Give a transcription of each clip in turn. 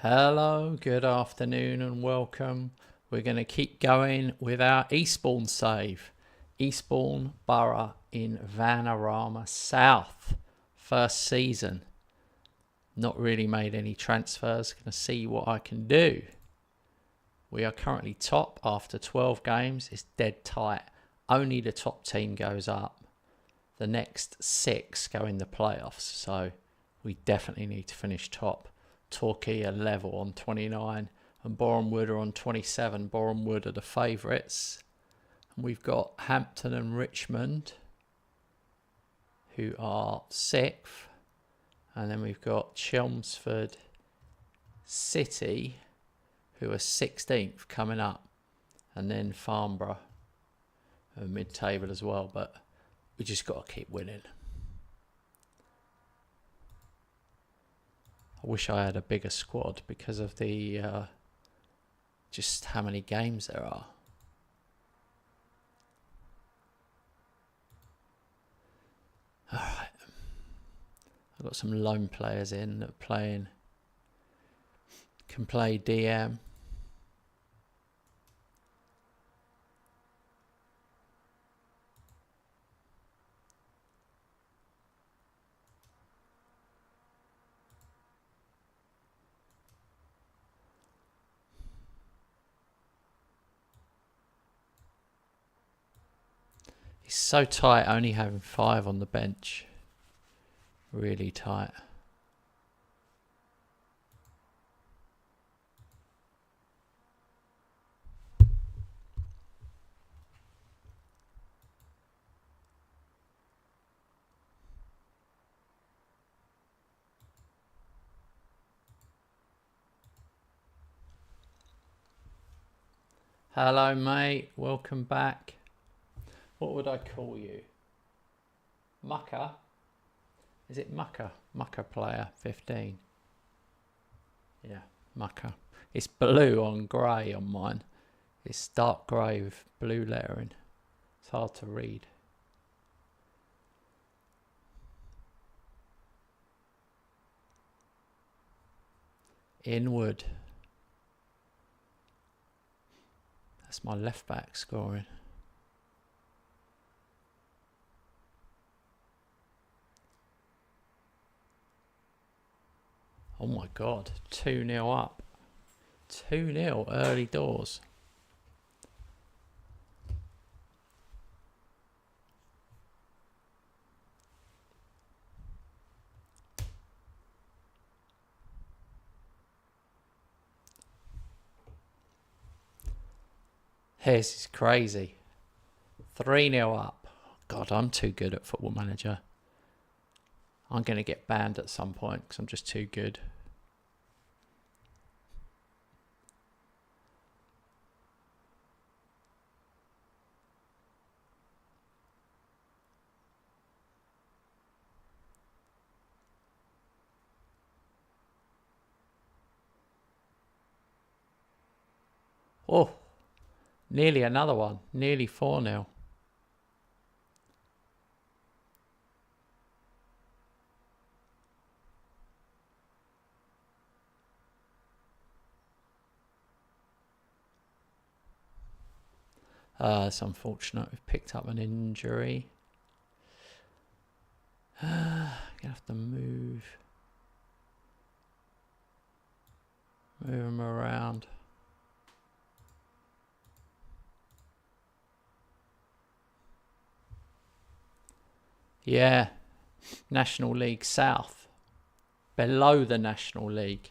Hello, good afternoon and welcome. We're going to keep going with our Eastbourne save. Eastbourne Borough in Vanarama South. First season. Not really made any transfers. Going to see what I can do. We are currently top after 12 games. It's dead tight. Only the top team goes up. The next 6 go in the playoffs. So we definitely need to finish top. Torquay are level on 29 and Boreham Wood are on 27. Boreham Wood are the favourites. And we've got Hampton and Richmond who are 6th. And then we've got Chelmsford City who are 16th coming up. And then Farnborough are mid-table as well. But we just got to keep winning. I wish I had a bigger squad because of the just how many games there are. All right, I've got some loan players in that are can play DM. It's so tight only having 5 on the bench. Really tight. Hello mate, welcome back. What would I call you? Mucker? Is it Mucker? Mucker player 15. Yeah, Mucker. It's blue on grey on mine. It's dark grey with blue lettering. It's hard to read. Inwood. That's my left back scoring. Oh my God, 2-0 up. 2-0 early doors. This is crazy. 3-0 up. God, I'm too good at Football Manager. I'm going to get banned at some point because I'm just too good. Oh, nearly another one. Nearly 4-0. It's unfortunate. We've picked up an injury. Gonna have to move him around. Yeah, National League South. Below the National League.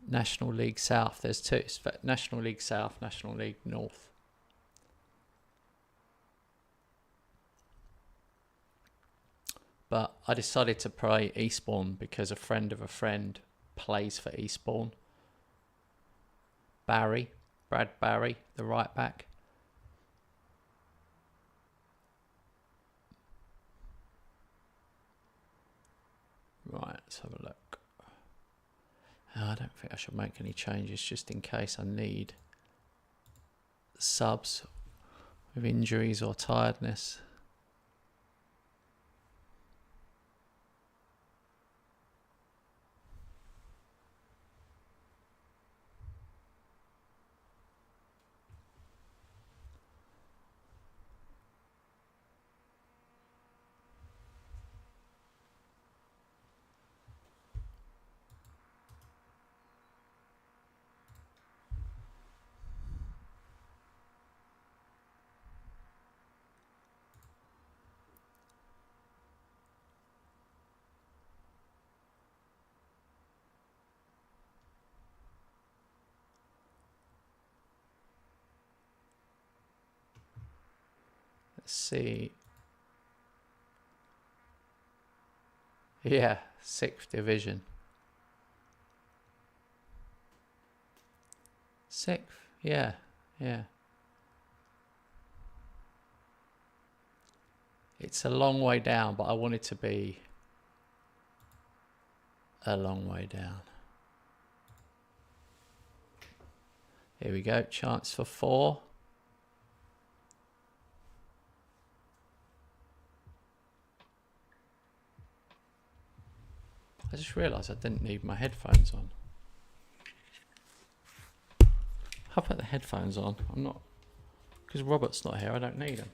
National League South. There's 2. It's National League South, National League North. But I decided to play Eastbourne because a friend of a friend plays for Eastbourne. Brad Barry, the right back. Right, let's have a look. I don't think I should make any changes just in case I need subs with injuries or tiredness. see. Yeah, 6th division. 6th, yeah. It's a long way down, but I want it to be a long way down. Here we go, chance for 4. I just realised I didn't need my headphones on. I'll put the headphones on. I'm not, because Robert's not here, I don't need them.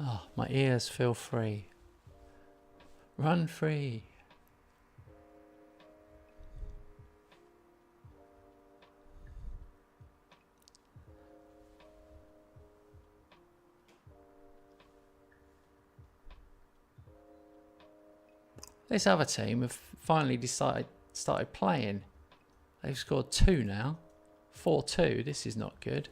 Oh, my ears feel free. Run free. This other team have finally started playing. They've scored 2 now. 4-2. This is not good.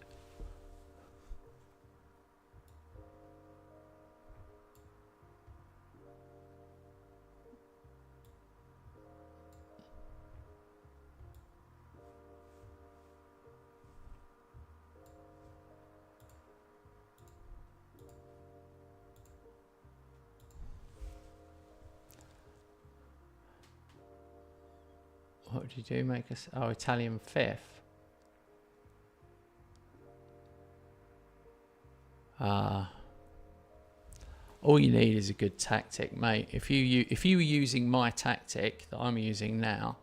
What would you do? Make us... Oh, Italian 5th. All you need is a good tactic, mate. If you were using my tactic that I'm using now,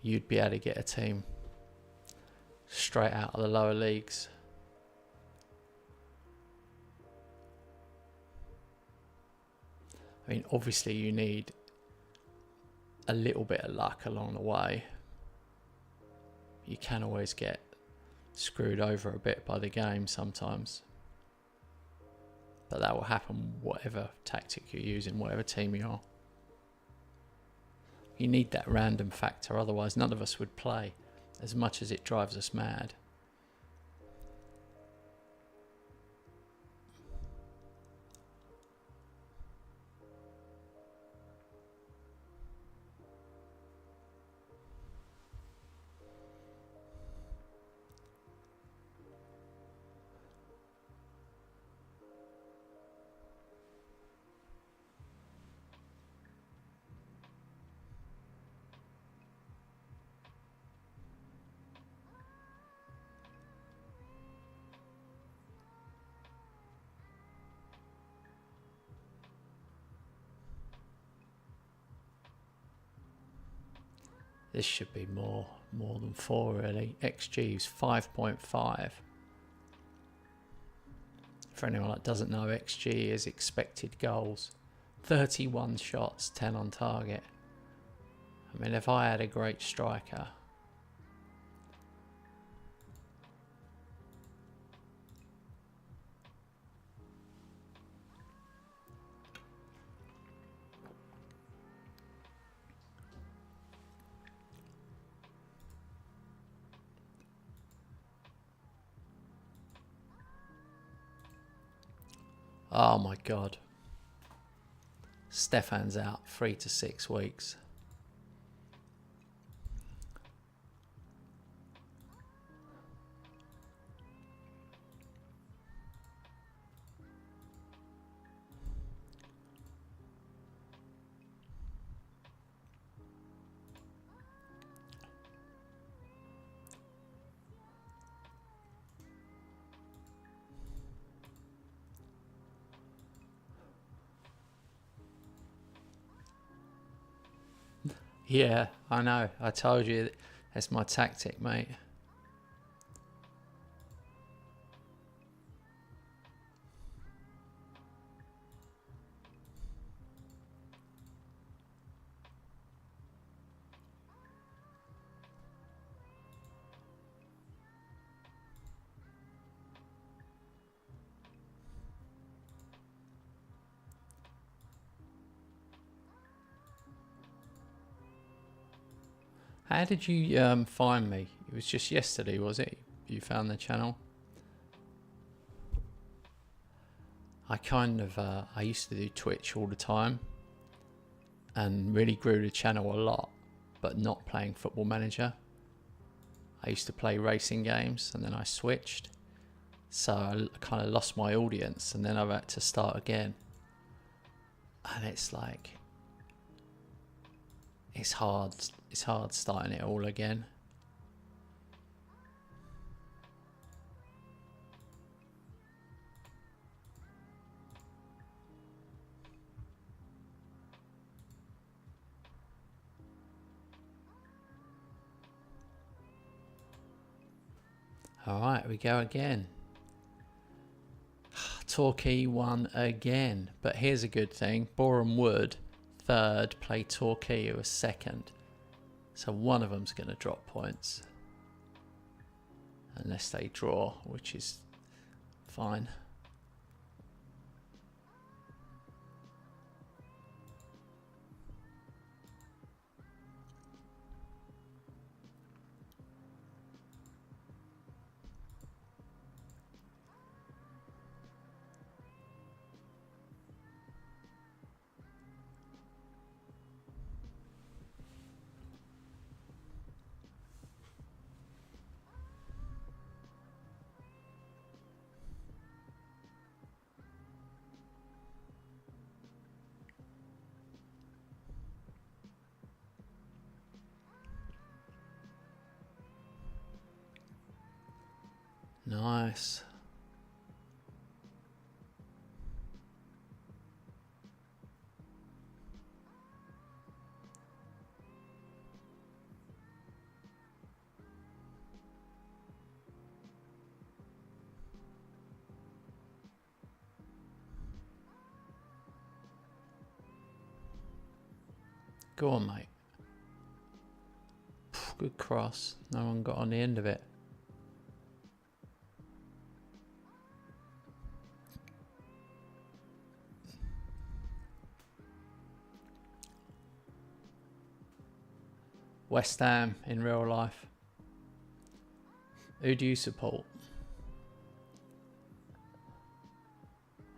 you'd be able to get a team straight out of the lower leagues. I mean, obviously you need a little bit of luck along the way. You can always get screwed over a bit by the game sometimes. But that will happen whatever tactic you're using, whatever team you are. You need that random factor, otherwise none of us would play, as much as it drives us mad. This should be more than 4 really. XG is 5.5. For anyone that doesn't know, XG is expected goals. 31 shots, 10 on target. I mean, if I had a great striker, oh my God. Stefan's out 3 to 6 weeks. Yeah, I know. I told you that's my tactic, mate. How did you find me? It was just yesterday, was it? You found the channel? I I used to do Twitch all the time and really grew the channel a lot, but not playing Football Manager. I used to play racing games and then I switched. So I kind of lost my audience and then I've had to start again. And it's like, it's hard starting it all again. All right, we go again. Torquay won again, but here's a good thing. Boreham Wood, third, play Torquay, who was second. So one of them's going to drop points. Unless they draw, which is fine. Nice. Go on, mate. Good cross. No one got on the end of it. West Ham in real life. Who do you support?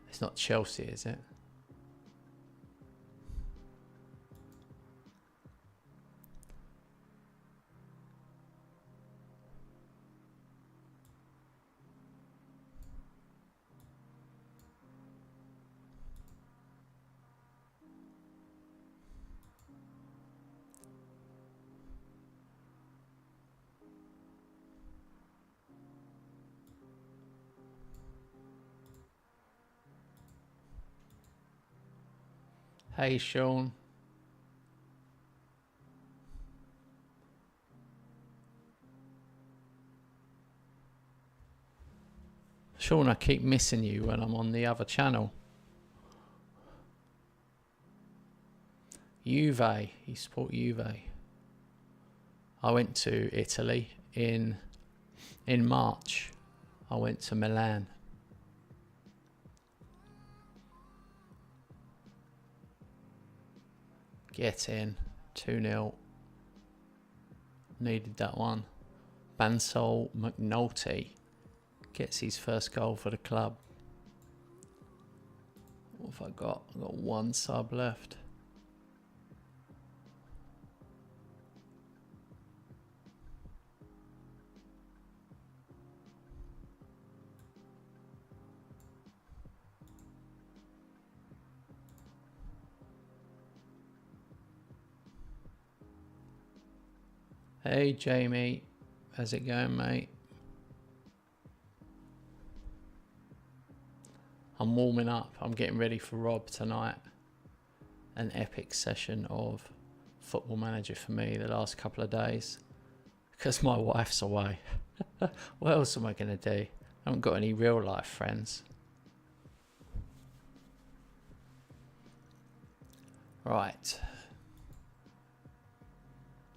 It's not Chelsea, is it? Hey, Sean. Sean, I keep missing you when I'm on the other channel. Juve. You support Juve. I went to Italy in March. I went to Milan. Get in. 2-0. Needed that one. Bansol McNulty gets his first goal for the club. What have I got? I've got one sub left. Hey Jamie, how's it going, mate? I'm warming up. I'm getting ready for Rob tonight. An epic session of Football Manager for me the last couple of days. Because my wife's away. What else am I going to do? I haven't got any real life friends. Right.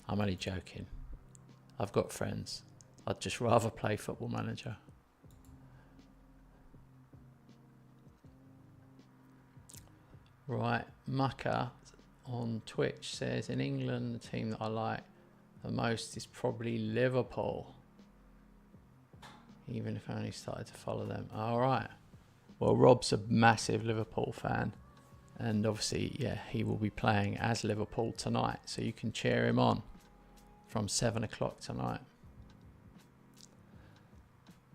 I'm only joking. I've got friends. I'd just rather play Football Manager. Right, Mucker on Twitch says, in England, the team that I like The most is probably Liverpool. Even if I only started to follow them. All right. Well, Rob's a massive Liverpool fan. And obviously, yeah, he will be playing as Liverpool tonight. So you can cheer him on from 7 o'clock tonight.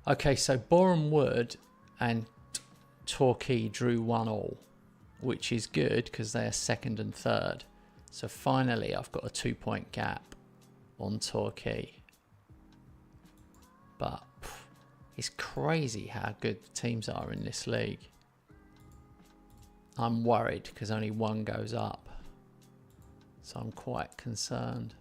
Okay, so Boreham Wood and Torquay drew 1-1, which is good because they are second and third. So finally, I've got a 2-point gap on Torquay. But it's crazy how good the teams are in this league. I'm worried because only one goes up. So I'm quite concerned.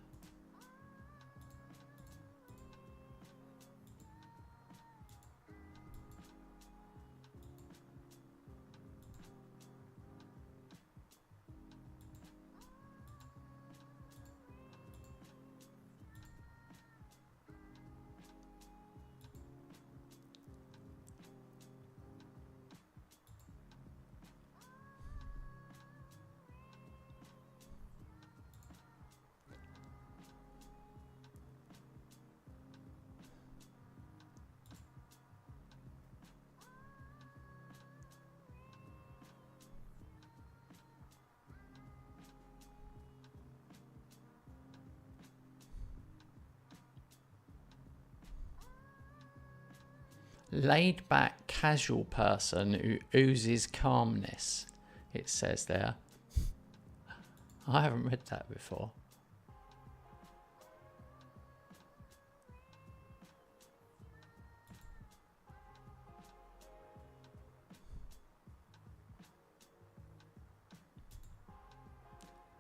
Laid back casual person who oozes calmness, it says there. I haven't read that before.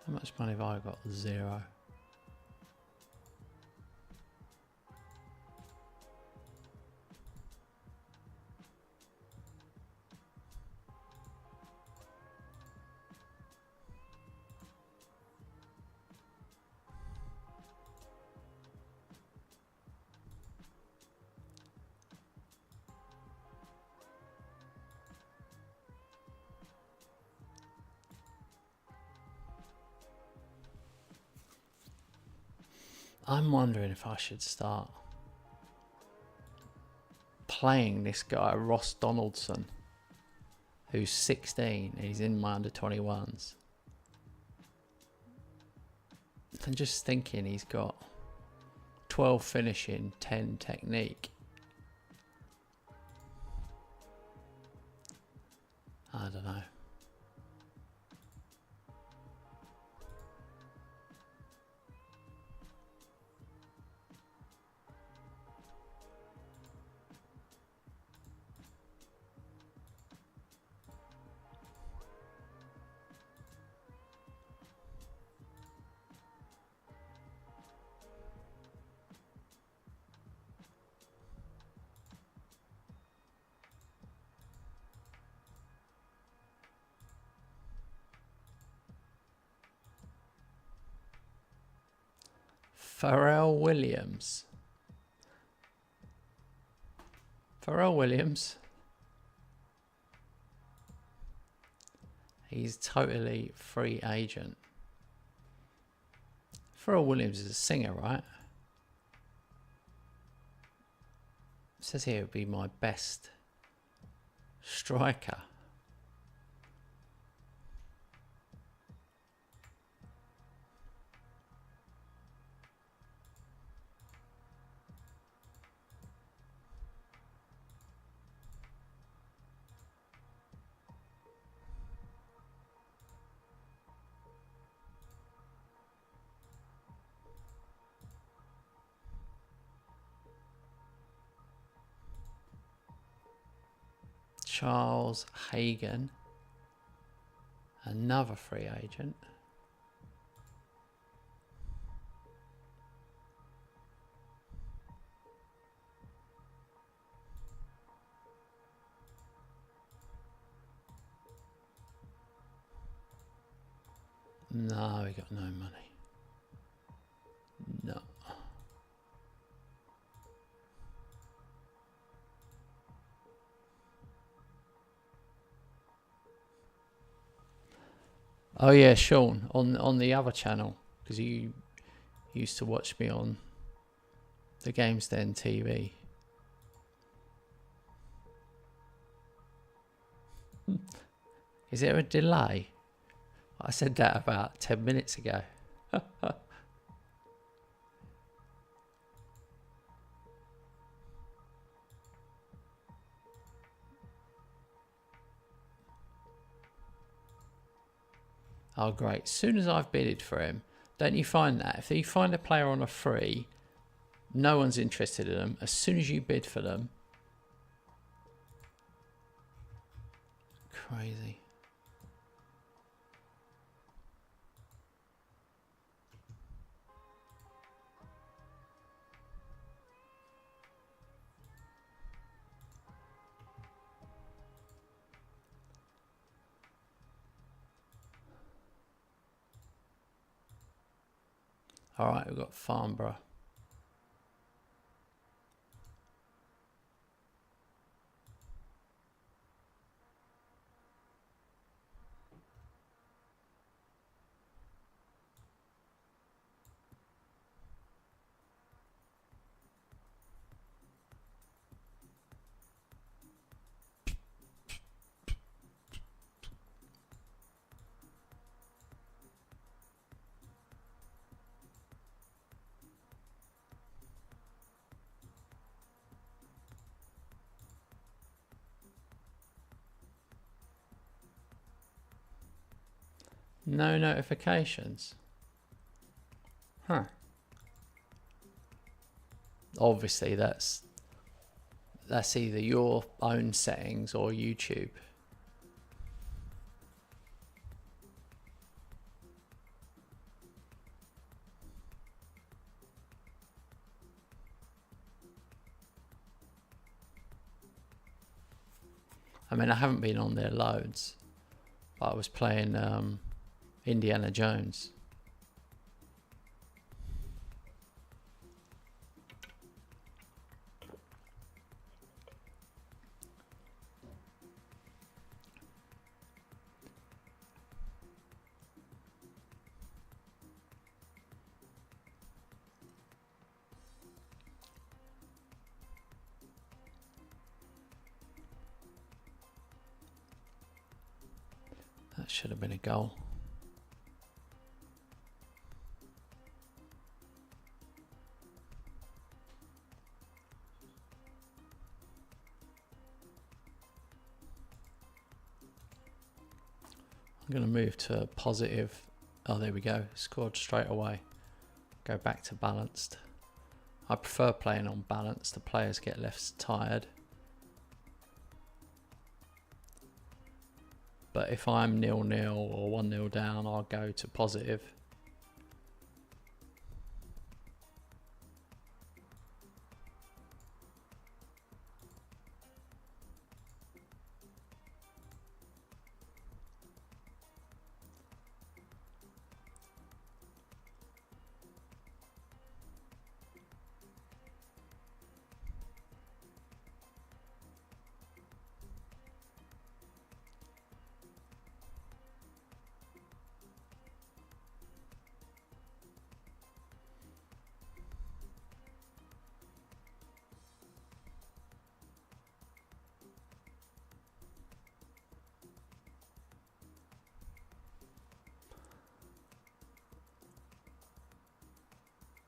How much money have I got? 0. I'm wondering if I should start playing this guy, Ross Donaldson, who's 16. He's in my under-21s. I'm just thinking he's got 12 finishing, 10 technique. I don't know. Pharrell Williams. Pharrell Williams. He's totally free agent. Pharrell Williams is a singer, right? It says here it would be my best striker. Charles Hagan, another free agent. No, we got no money. No. Oh yeah, Sean, on the other channel, because you used to watch me on the Games Den TV. Is there a delay? I said that about 10 minutes ago. Oh, great. As soon as I've bidded for him, don't you find that? If you find a player on a free, no one's interested in them. As soon as you bid for them, crazy. All right, we've got Farnborough. No notifications. Huh. Obviously that's either your own settings or YouTube. I mean, I haven't been on there loads, but I was playing Indiana Jones. That should have been a goal. I'm going to move to positive. Oh, there we go. Scored straight away. Go back to balanced. I prefer playing on balanced. The players get less tired. But if I'm 0-0 or 1-0 down, I'll go to positive.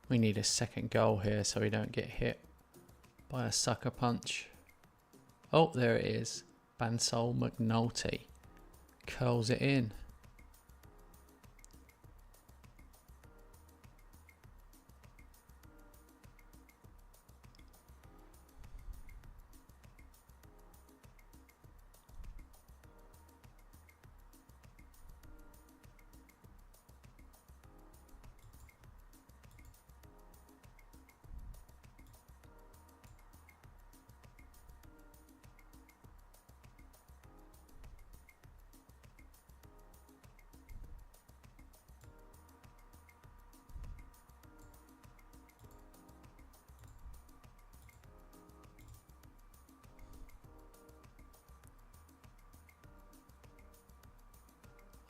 We need a second goal here so we don't get hit by a sucker punch. Oh, there it is. Bansol McNulty curls it in.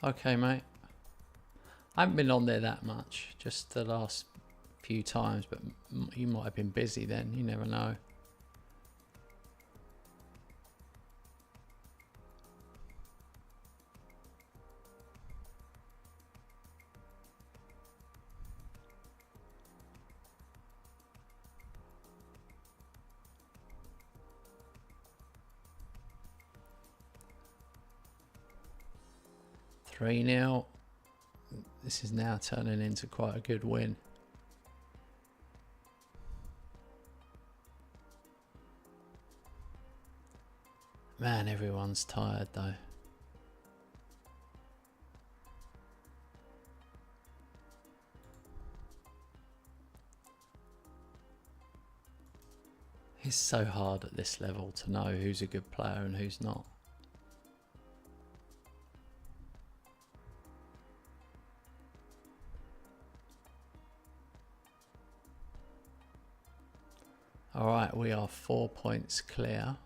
Okay, mate. I haven't been on there that much, just the last few times, but you might have been busy then. You never know. Three 0. This is now turning into quite a good win. Man, everyone's tired though. It's so hard at this level to know who's a good player and who's not. Alright, we are 4 points clear.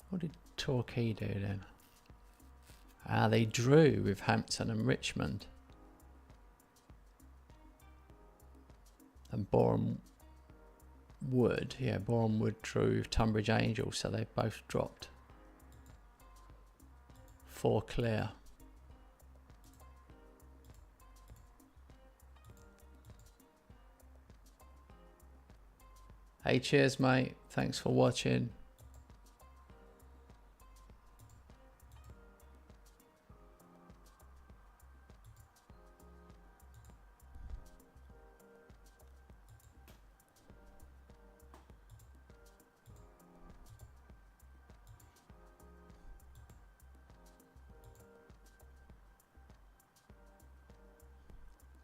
What did Torquay do then? They drew with Hampton and Richmond. And Boreham Wood, Boreham Wood drew with Tunbridge Angels, so they both dropped. 4 clear. Hey, cheers mate, thanks for watching.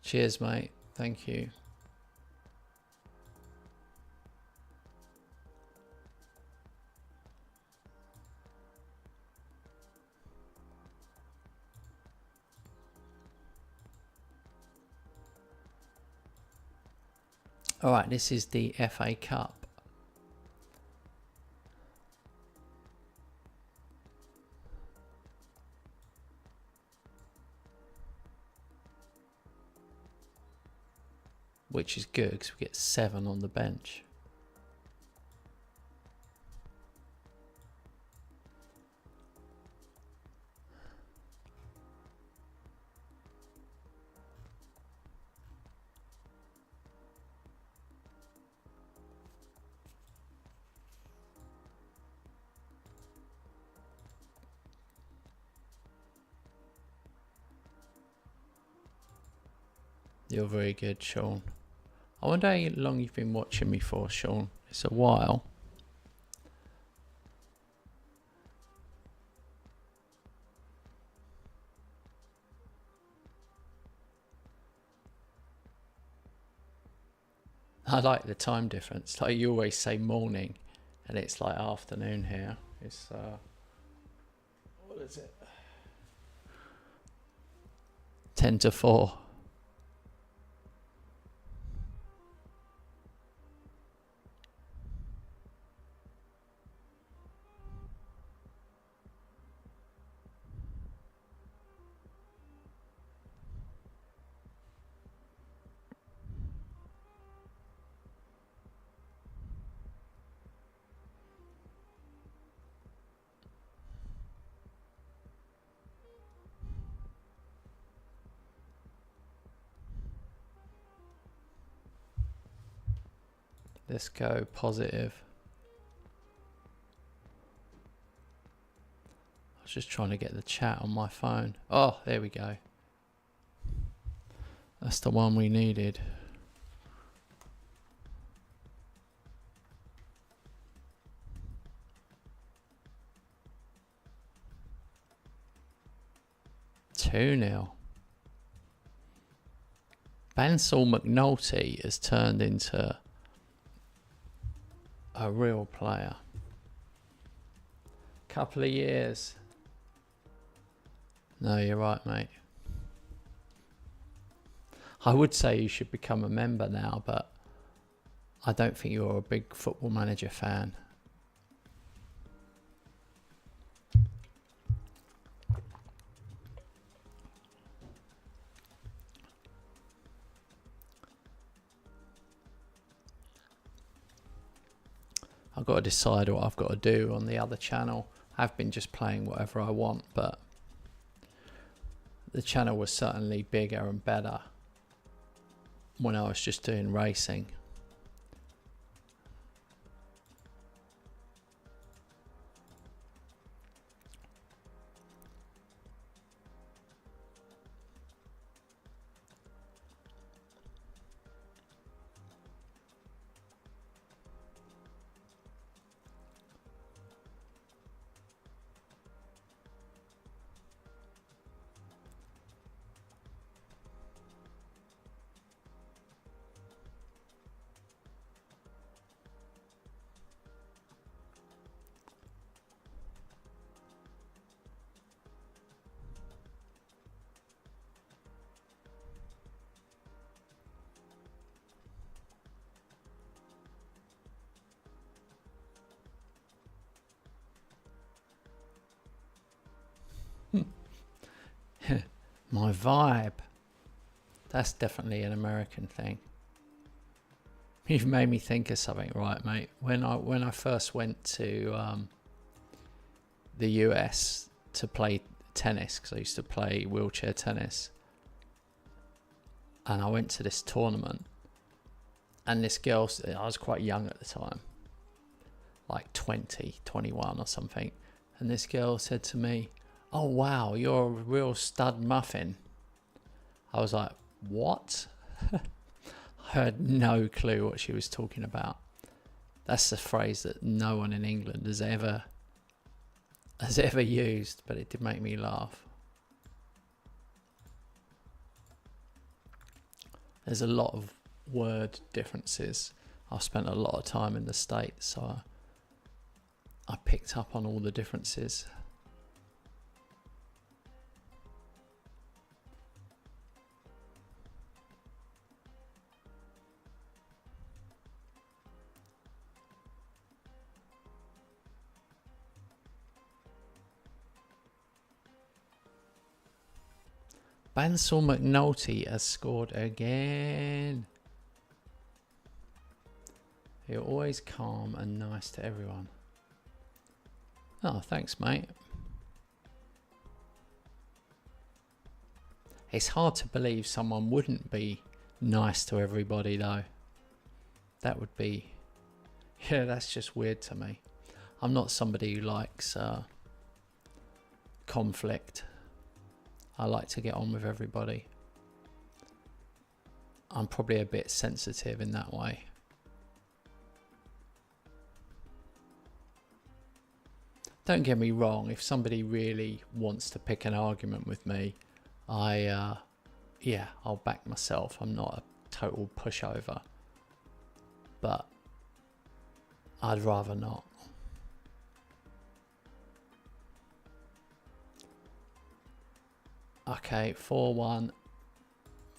Cheers mate, thank you. Alright, this is the FA Cup. Which is good because we get 7 on the bench. You're very good, Sean. I wonder how long you've been watching me for, Sean. It's a while. I like the time difference. Like you always say morning, and it's like afternoon here. It's what is it? 10 to 4. Let's go positive. I was just trying to get the chat on my phone. Oh, there we go. That's the one we needed. Two 0. Bansal McNulty has turned into a real player. Couple of years. No, you're right, mate. I would say you should become a member now, but I don't think you're a big Football Manager fan. I've got to decide what I've got to do on the other channel. I've been just playing whatever I want, but the channel was certainly bigger and better when I was just doing racing. My vibe. That's definitely an American thing. You've made me think of something, right, mate? When I first went to the US to play tennis, because I used to play wheelchair tennis, and I went to this tournament, and this girl, I was quite young at the time, like 20, 21 or something, and this girl said to me, "Oh wow, you're a real stud muffin." I was like, what? I had no clue what she was talking about. That's the phrase that no one in England has ever used, but it did make me laugh. There's a lot of word differences. I've spent a lot of time in the States, so I picked up on all the differences. Bansal McNulty has scored again. You're always calm and nice to everyone. Oh, thanks, mate. It's hard to believe someone wouldn't be nice to everybody, though. That would be... Yeah, that's just weird to me. I'm not somebody who likes conflict. I like to get on with everybody. I'm probably a bit sensitive in that way. Don't get me wrong, if somebody really wants to pick an argument with me, I'll back myself. I'm not a total pushover, but I'd rather not. Okay, 4-1.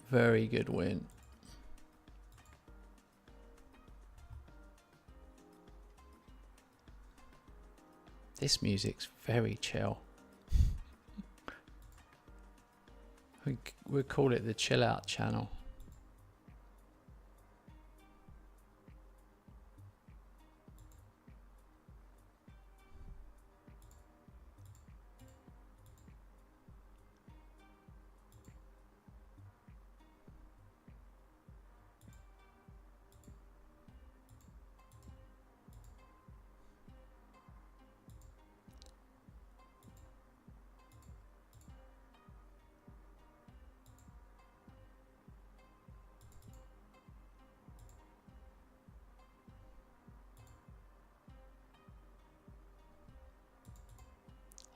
Very good win. This music's very chill. We call it the chill out channel.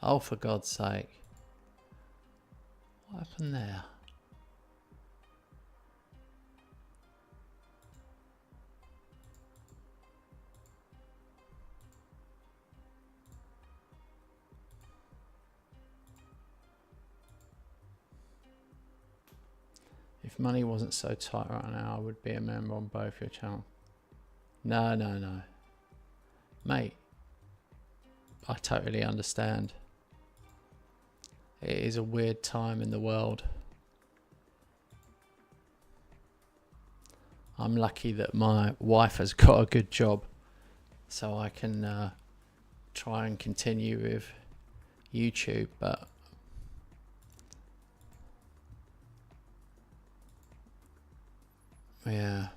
Oh, for God's sake. What happened there? If money wasn't so tight right now, I would be a member on both your channels. No. Mate, I totally understand. It is a weird time in the world. I'm lucky that my wife has got a good job, so I can try and continue with YouTube, but yeah.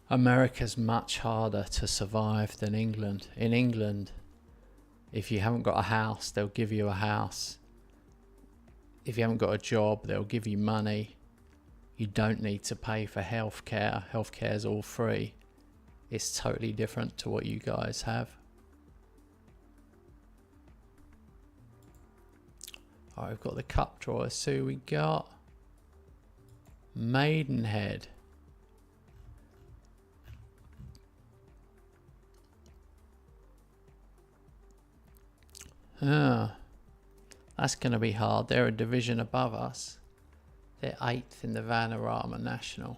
America's much harder to survive than England. In England, if you haven't got a house, they'll give you a house. If you haven't got a job, they'll give you money. You don't need to pay for healthcare. Healthcare is all free. It's totally different to what you guys have. Alright, we've got the cup drawers. So we got Maidenhead. That's going to be hard. They're a division above us. They're 8th in the Vanarama National.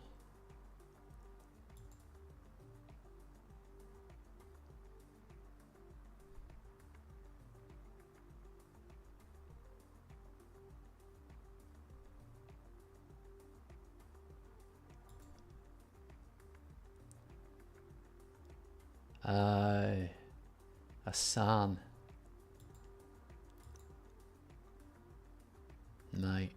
A son. Mate.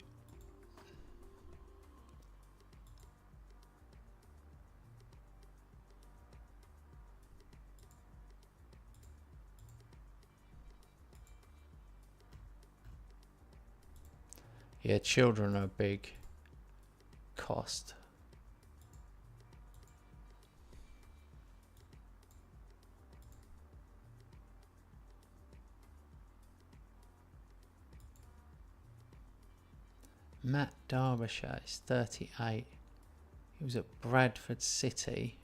Yeah, children are a big cost. Matt Derbyshire is 38. He was at Bradford City.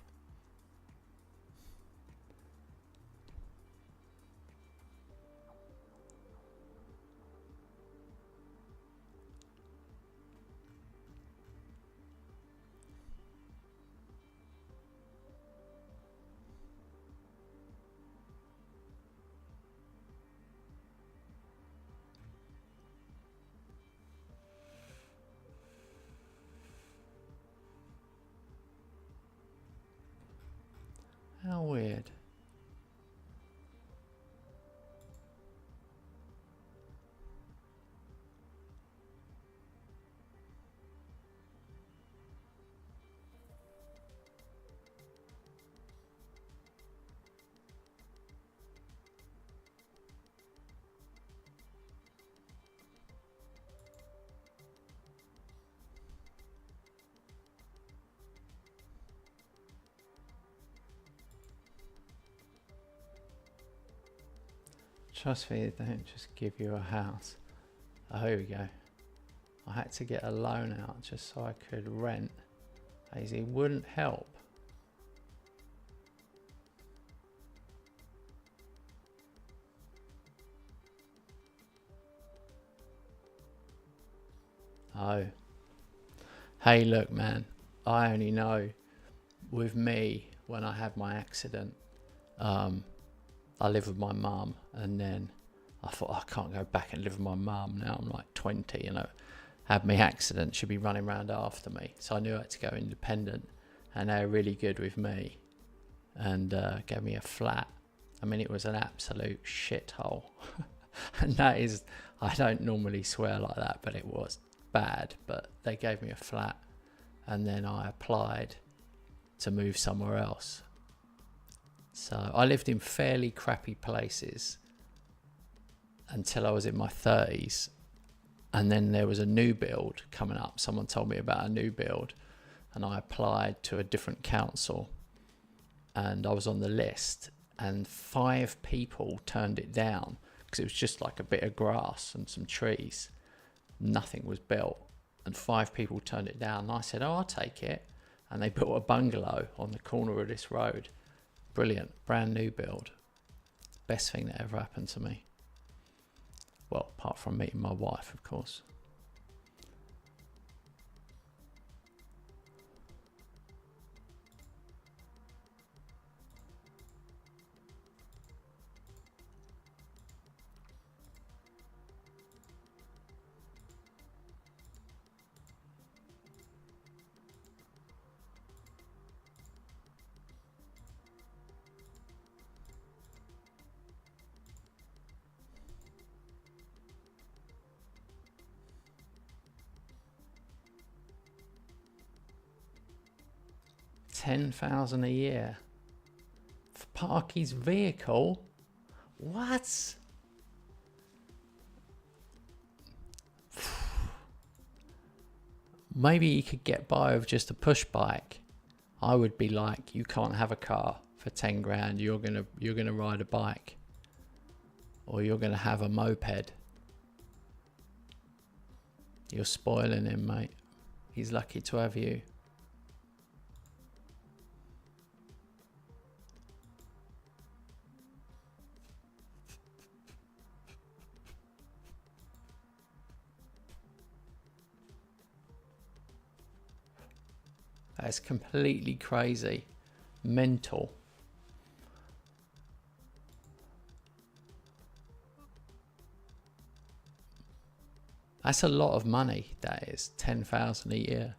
How weird. Trust me, they don't just give you a house. Oh, here we go. I had to get a loan out just so I could rent. Daisy wouldn't help. Oh. Hey, look, man. I only know with me when I had my accident. I live with my mum, and then I thought I can't go back and live with my mum now. I'm like 20, you know, had my accident, she'd be running around after me. So I knew I had to go independent, and they were really good with me and gave me a flat. I mean, it was an absolute shithole. And that is, I don't normally swear like that, but it was bad. But they gave me a flat, and then I applied to move somewhere else. So I lived in fairly crappy places until I was in my 30s. And then there was a new build coming up. Someone told me about a new build, and I applied to a different council, and I was on the list, and 5 people turned it down because it was just like a bit of grass and some trees. Nothing was built, and 5 people turned it down. And I said, oh, I'll take it. And they built a bungalow on the corner of this road. Brilliant, brand new build. Best thing that ever happened to me. Well, apart from meeting my wife, of course. $10,000 a year for park his vehicle. What? Maybe he could get by with just a push bike. I would be like, you can't have a car for 10 grand. You're gonna ride a bike, or you're gonna have a moped. You're spoiling him, mate. He's lucky to have you. That's completely crazy. Mental. That's a lot of money, that is. 10,000 a year.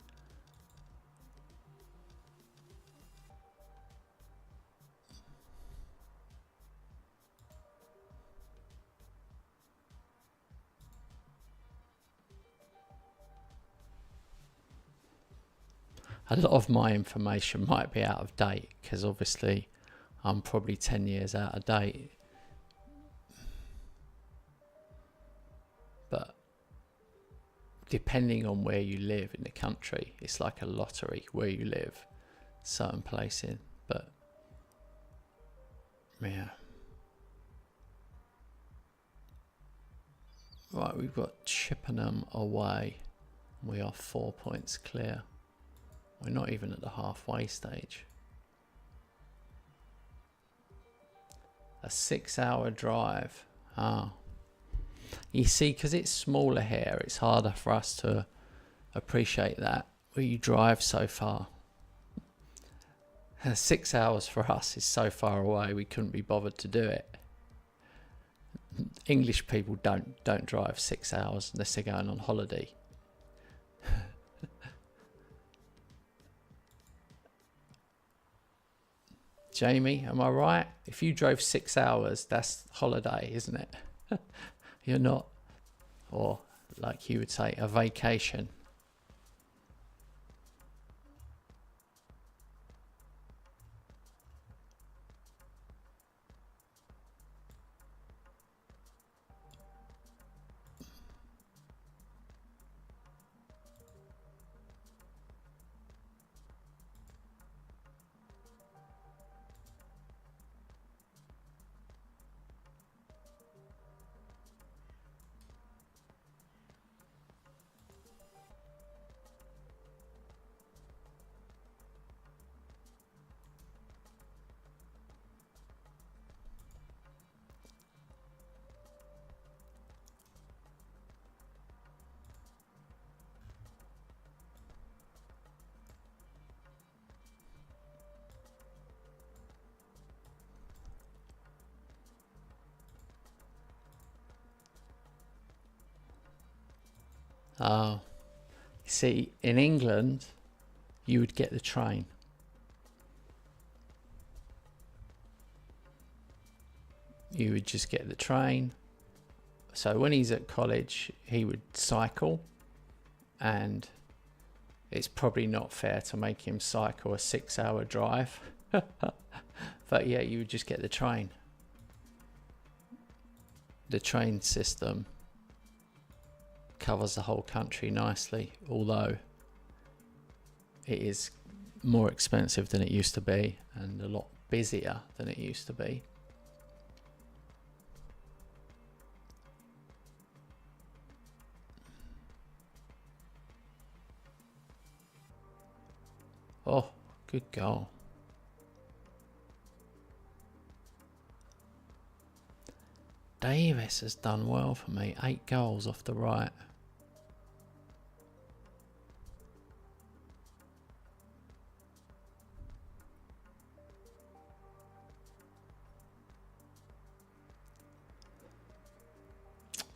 A lot of my information might be out of date, because obviously I'm probably 10 years out of date. But depending on where you live in the country, it's like a lottery where you live, certain places. But yeah. Right, we've got Chippenham away. We are 4 points clear. We're not even at the halfway stage. A 6-hour drive. Ah. You see, because it's smaller here, it's harder for us to appreciate that, where you drive so far. 6 hours for us is so far away, we couldn't be bothered to do it. English people don't drive 6 hours unless they're going on holiday. Jamie, am I right? If you drove 6 hours, that's holiday, isn't it? You're not, or like you would say, a vacation. Oh, see, in England, you would get the train. You would just get the train. So when he's at college, he would cycle, and it's probably not fair to make him cycle a 6-hour drive. But yeah, you would just get the train. The train system covers the whole country nicely, although it is more expensive than it used to be and a lot busier than it used to be. Oh, good goal. Davis has done well for me. 8 goals off the right.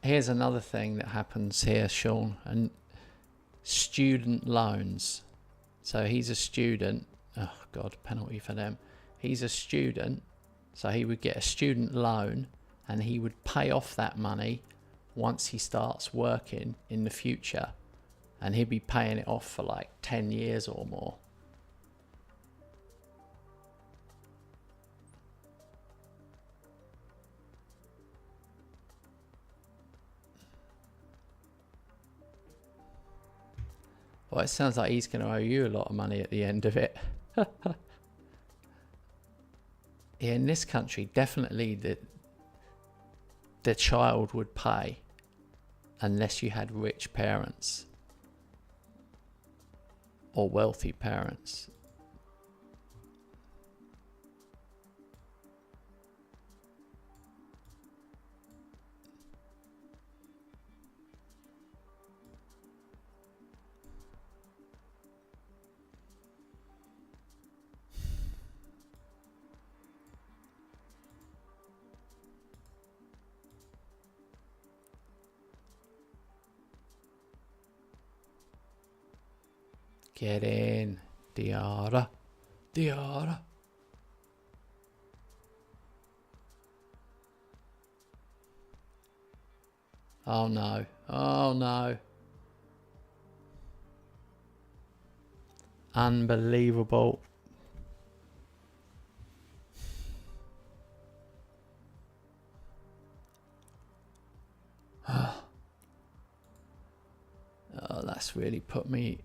Here's another thing that happens here, Sean, and student loans. So he's a student. Oh God, penalty for them. He's a student, so he would get a student loan and he would pay off that money once he starts working in the future, and he'd be paying it off for like 10 years or more. Well, it sounds like he's going to owe you a lot of money at the end of it. Yeah, in this country, definitely the child would pay unless you had rich parents or wealthy parents. Get in, Diarra, Diarra. Oh no, oh no. Unbelievable. Oh, that's really put me...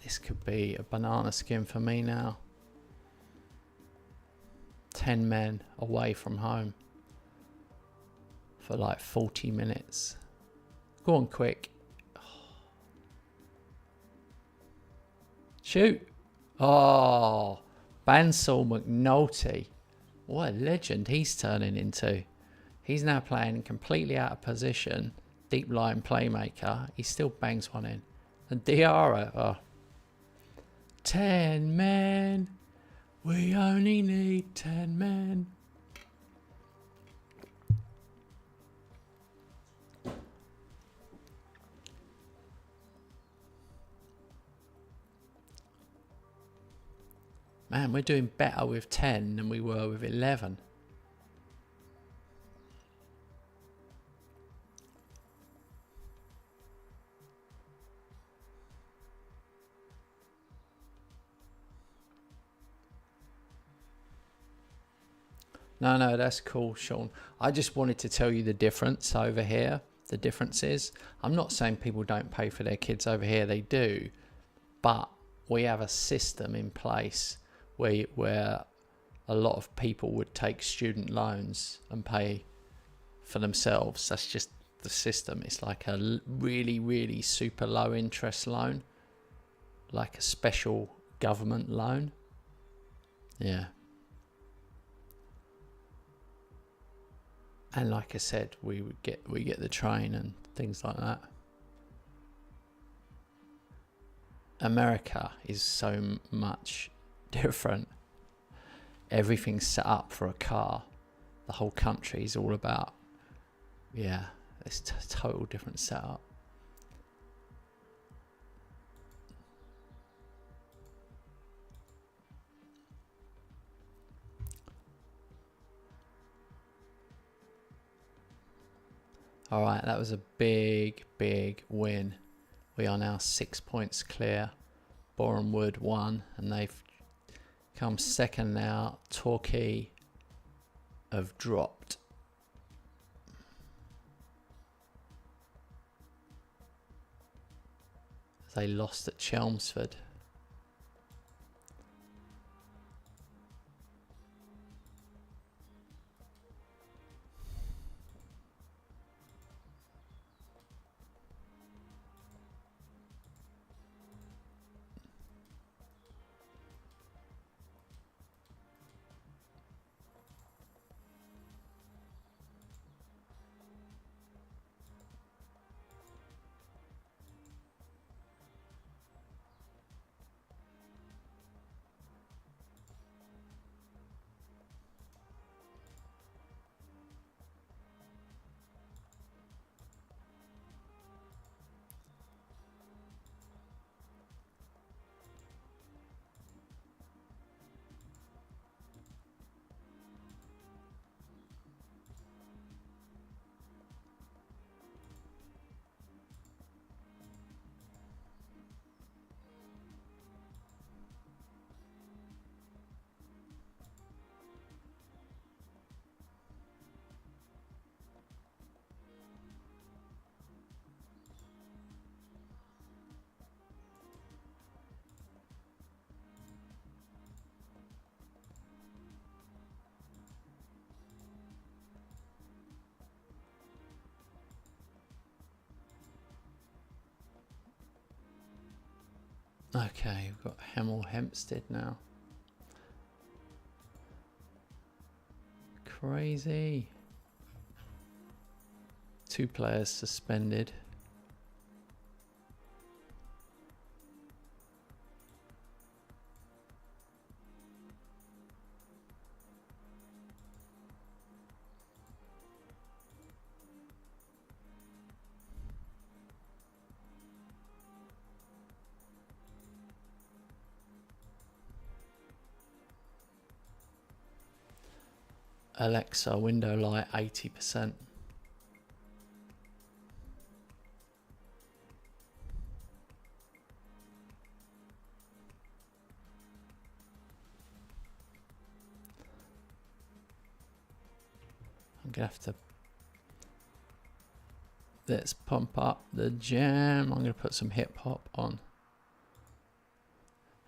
This could be a banana skin for me now. 10 men away from home for like 40 minutes. Go on, quick. Shoot. Oh, Bansal McNulty. What a legend he's turning into. He's now playing completely out of position. Deep line playmaker. He still bangs one in. And Diarra. Oh. 10 men. We only need 10 men. Man, we're doing better with 10 than we were with 11. No, that's cool, Sean. I just wanted to tell you the difference over here. The difference is, I'm not saying people don't pay for their kids over here. They do. But we have a system in place where a lot of people would take student loans and pay for themselves. That's just the system. It's like a really, really super low interest loan. Like a special government loan. Yeah. And like I said, we get the train and things like that. America is so much different. Everything's set up for a car. The whole country is all about, yeah, it's a total different setup. All right, that was a big, big win. We are now 6 points clear. Boreham Wood 1, and they've come second now. Torquay have dropped. They lost at Chelmsford. Okay, we've got Hemel Hempstead now. Crazy. 2 players suspended. Alexa, window light 80%. I'm gonna have to. Let's pump up the jam. I'm gonna put some hip hop on.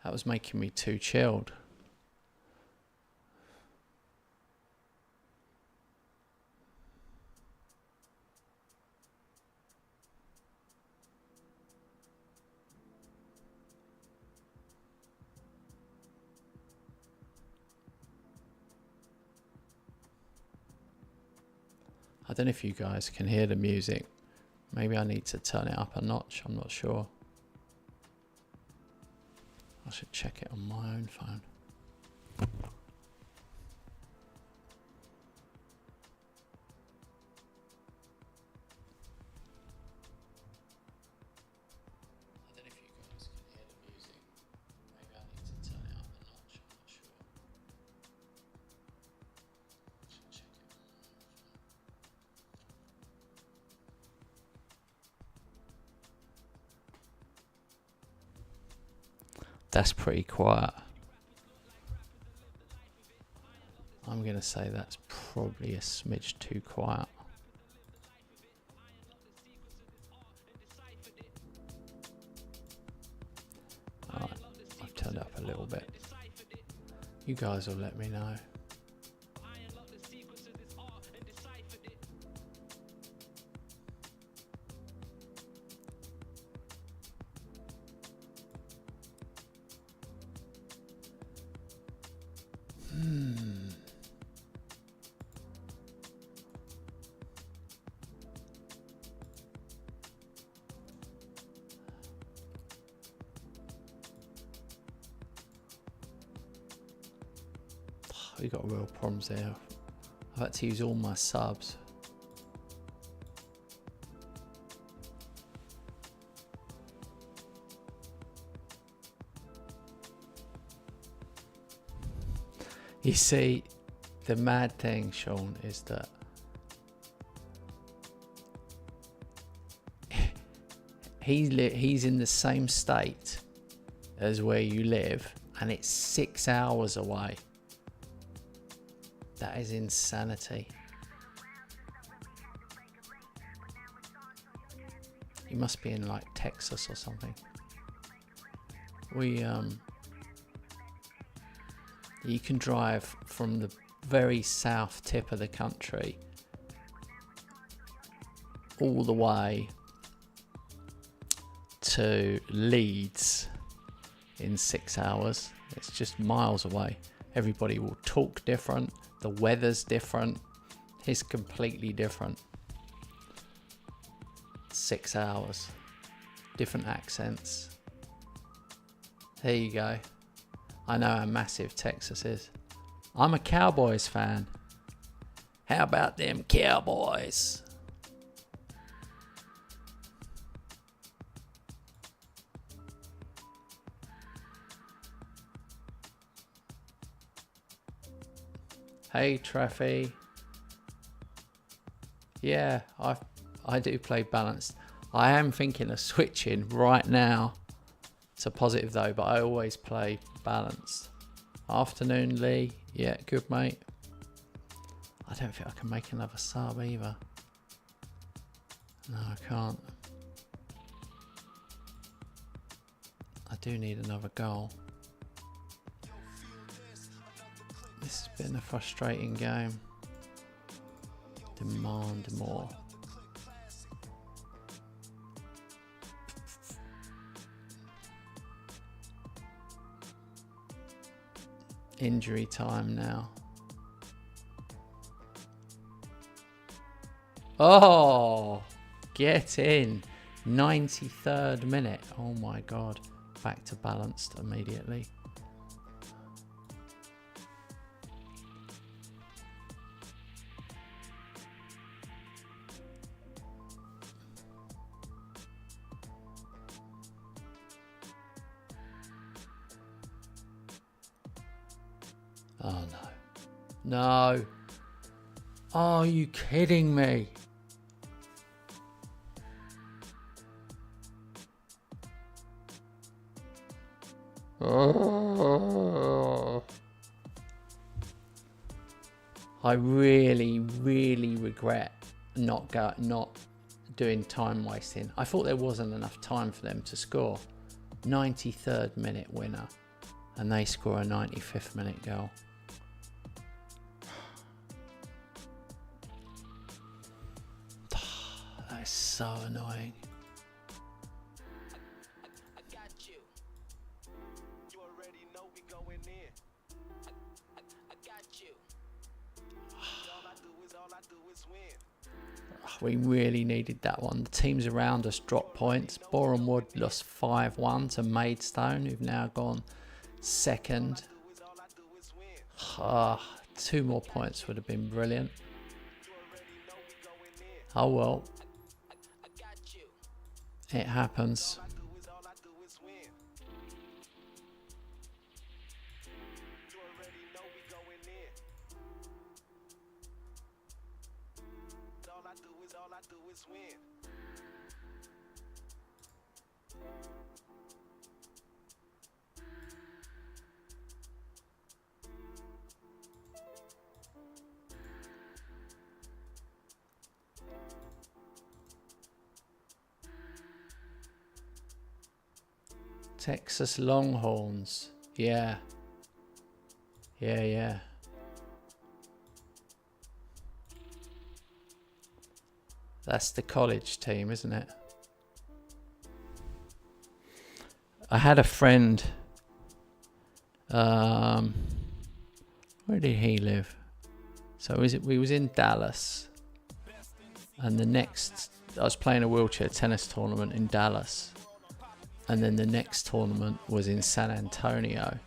That was making me too chilled. I don't know if you guys can hear the music. Maybe I need to turn it up a notch. I'm not sure. I should check it on my own phone. That's pretty quiet. I'm going to say that's probably a smidge too quiet. Alright, I've turned up a little bit. You guys will let me know. We got real problems there. I've had to use all my subs. You see, the mad thing, Sean, is that he's in the same state as where you live, and it's 6 hours away. That is insanity. He must be in like Texas or something. You can drive from the very south tip of the country all the way to Leeds in 6 hours. It's just miles away. Everybody will talk different. The weather's different. It's completely different. 6 hours. Different accents. There you go. I know how massive Texas is. I'm a Cowboys fan. How about them Cowboys? Hey Treffy. Yeah, I do play balanced. I am thinking of switching right now to positive though, but I always play balanced. Afternoon Lee. Yeah, good mate. I don't think I can make another sub either. No, I can't. I do need another goal. This has been a frustrating game. Demand more. Injury time now. Oh, get in. 93rd minute. Oh my God. Back to balanced immediately. Oh no. No. Are you kidding me? Oh. I really regret not doing time wasting. I thought there wasn't enough time for them to score. 93rd minute winner, and they score a 95th minute goal. That is so annoying. We really needed that one. The teams around us dropped points. Boreham Wood lost 5-1 to Maidstone, who've now gone second. 2 more points would have been brilliant. Oh well. It happens. Texas Longhorns. Yeah. That's the college team, isn't it? I had a friend. Where did he live? So we was in Dallas, and I was playing a wheelchair tennis tournament in Dallas, and then the next tournament was in San Antonio,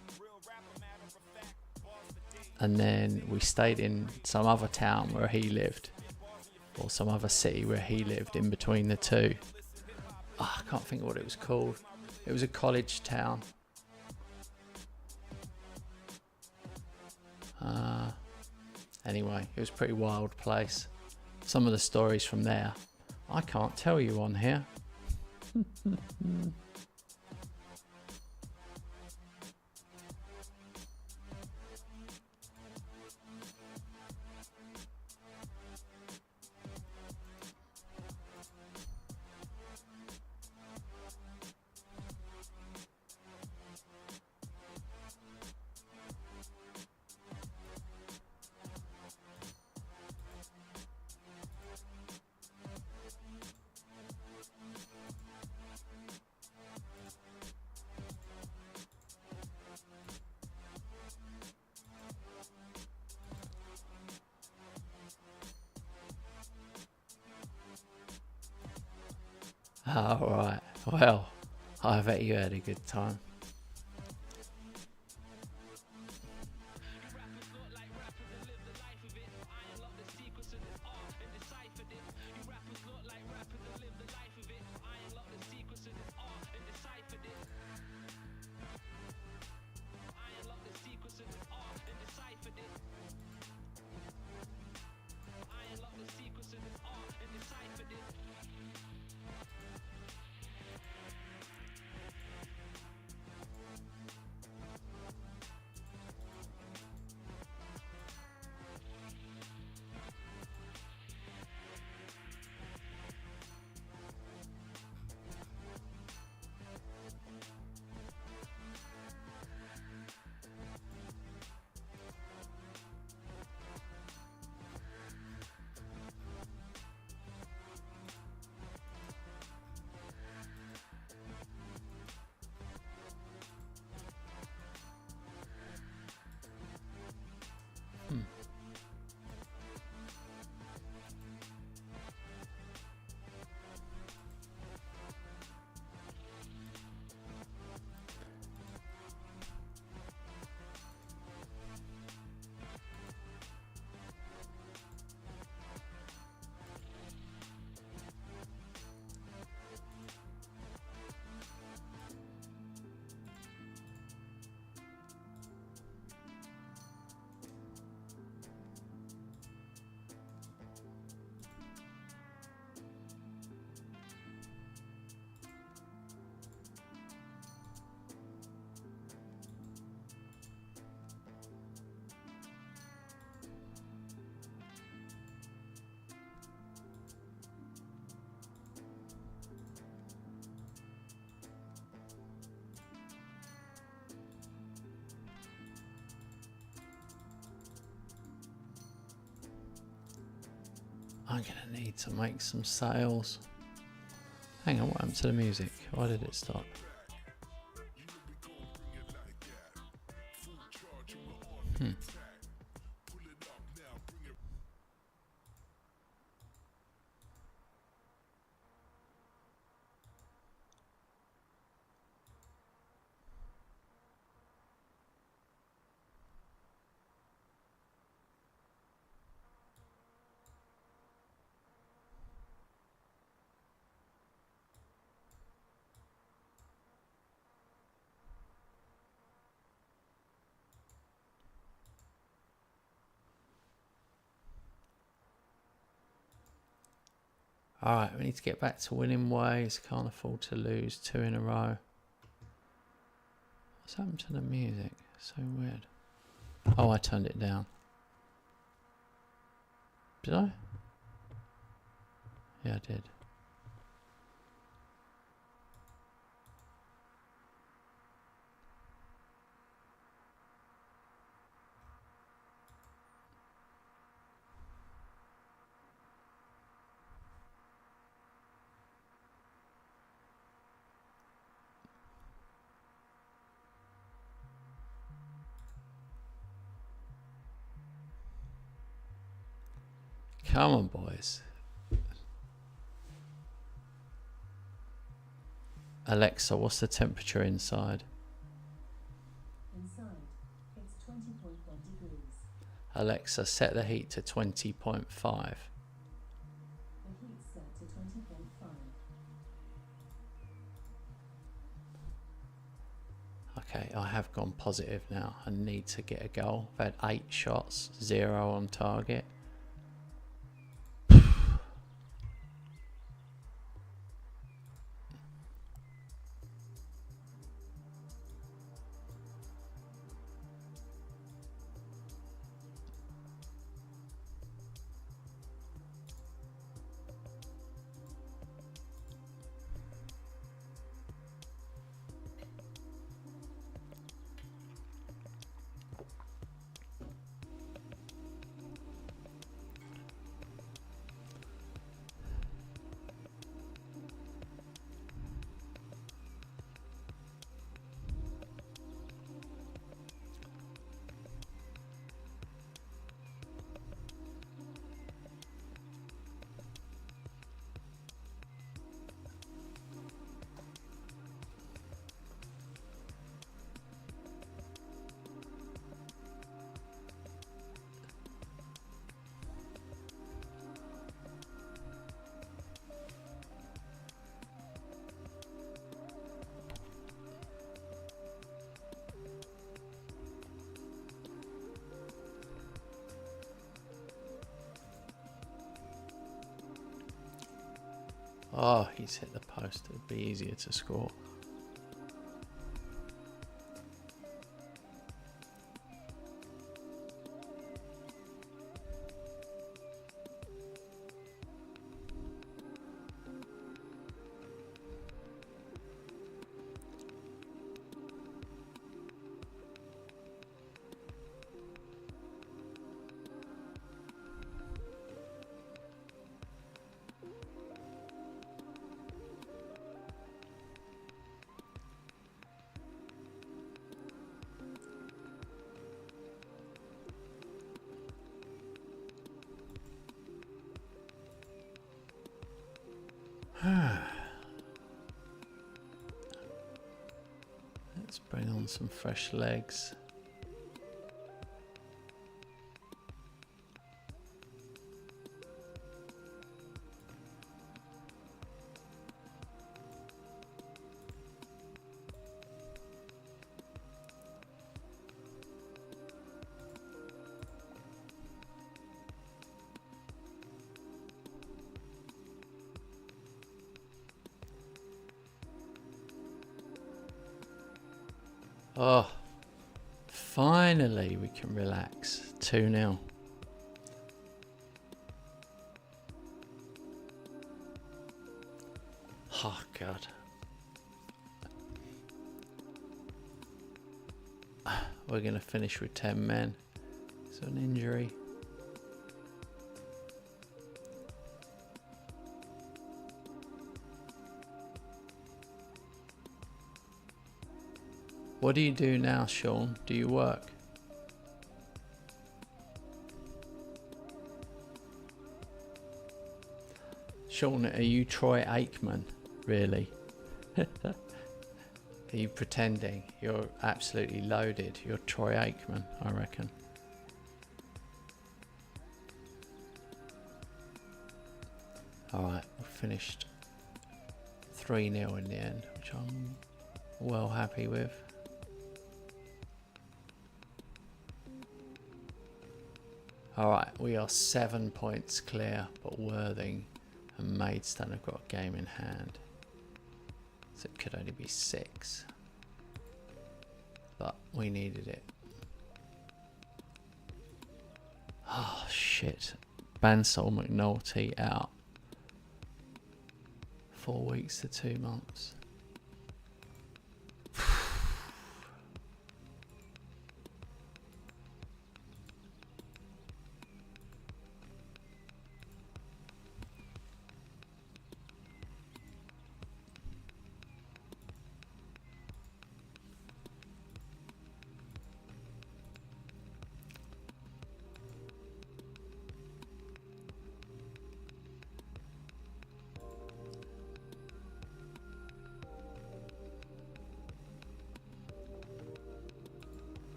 and then we stayed in some other town where he lived, or some other city where he lived in between the two. I can't think of what it was called. It was a college town. Anyway, it was a pretty wild place. Some of the stories from there, I can't tell you on here. All right. Well, I bet you had a good time. I'm gonna need to make some sales. Hang on, what happened to the music? Why did it stop? Alright, we need to get back to winning ways. Can't afford to lose 2 in a row. What's happened to the music? So weird. Oh, I turned it down. Did I? Yeah, I did. Come on, boys. Alexa, what's the temperature inside? Inside, it's 20.1 degrees. Alexa, set the heat to 20.5. The heat's set to 20.5. Okay, I have gone positive now. I need to get a goal. I've had 8 shots, 0 on target. Oh, he's hit the post. It'd be easier to score. Let's bring on some fresh legs. Oh, finally we can relax. 2-0. Oh, God. We're going to finish with 10 men. So an injury. What do you do now, Sean? Do you work? Sean, are you Troy Aikman? Really? Are you pretending? You're absolutely loaded. You're Troy Aikman, I reckon. Alright, we finished 3-0 in the end, which I'm well happy with. Alright, we are 7 points clear, but Worthing and Maidstone have got a game in hand. So it could only be 6. But we needed it. Oh shit. Bansal McNulty out. 4 weeks to 2 months.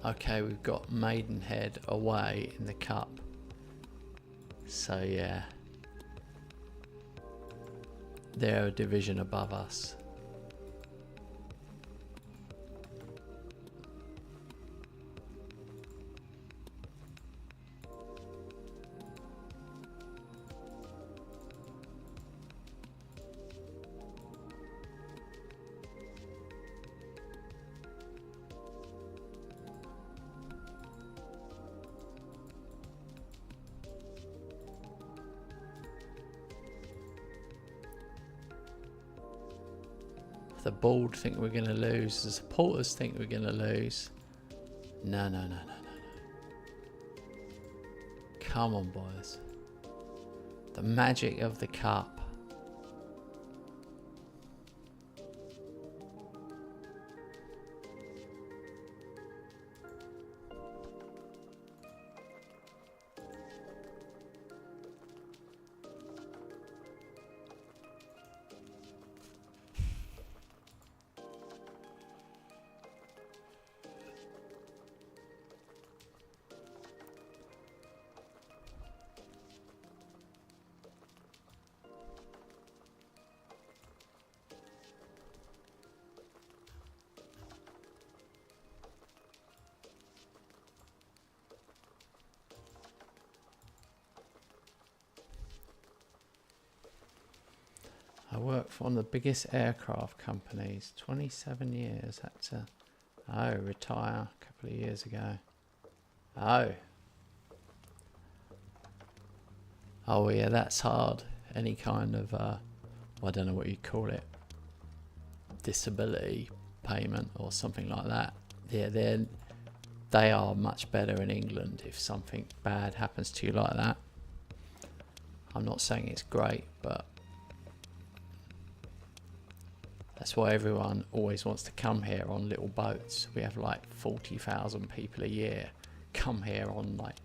Okay, we've got Maidenhead away in the cup. So yeah, they're a division above us. The board think we're going to lose. The supporters think we're going to lose. No. Come on, boys. The magic of the cup. worked for one of the biggest aircraft companies. 27 years. Had to retire a couple of years ago. Oh yeah, that's hard. Any kind of I don't know what you call it, disability payment or something like that. Yeah, they are much better in England if something bad happens to you like that. I'm not saying it's great, but that's why everyone always wants to come here on little boats. We have like 40,000 people a year come here on like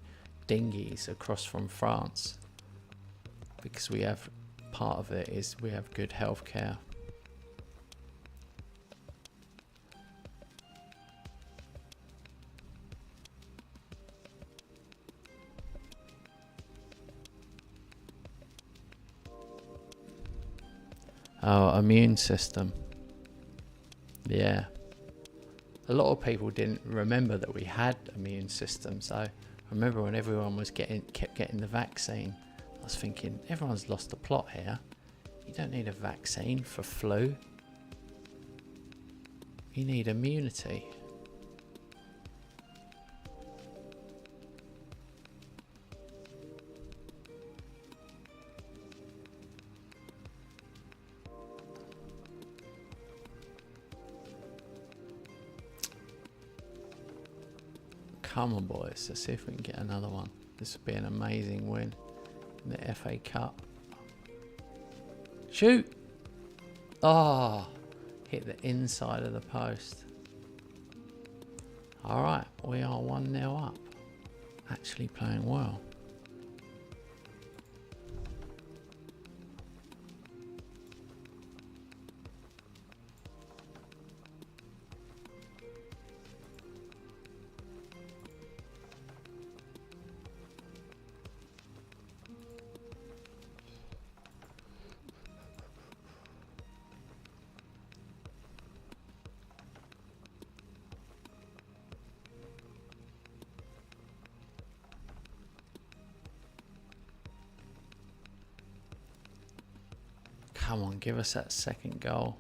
dinghies across from France, because we have, part of it is we have good healthcare. Oh, immune system. Yeah. A lot of people didn't remember that we had immune systems. So I remember when everyone was kept getting the vaccine, I was thinking, everyone's lost the plot here. You don't need a vaccine for flu. You need immunity. Come on, boys. Let's see if we can get another one. This would be an amazing win in the FA Cup. Shoot! Oh, hit the inside of the post. Alright, we are 1-0 up. Actually playing well. Come on, give us that second goal.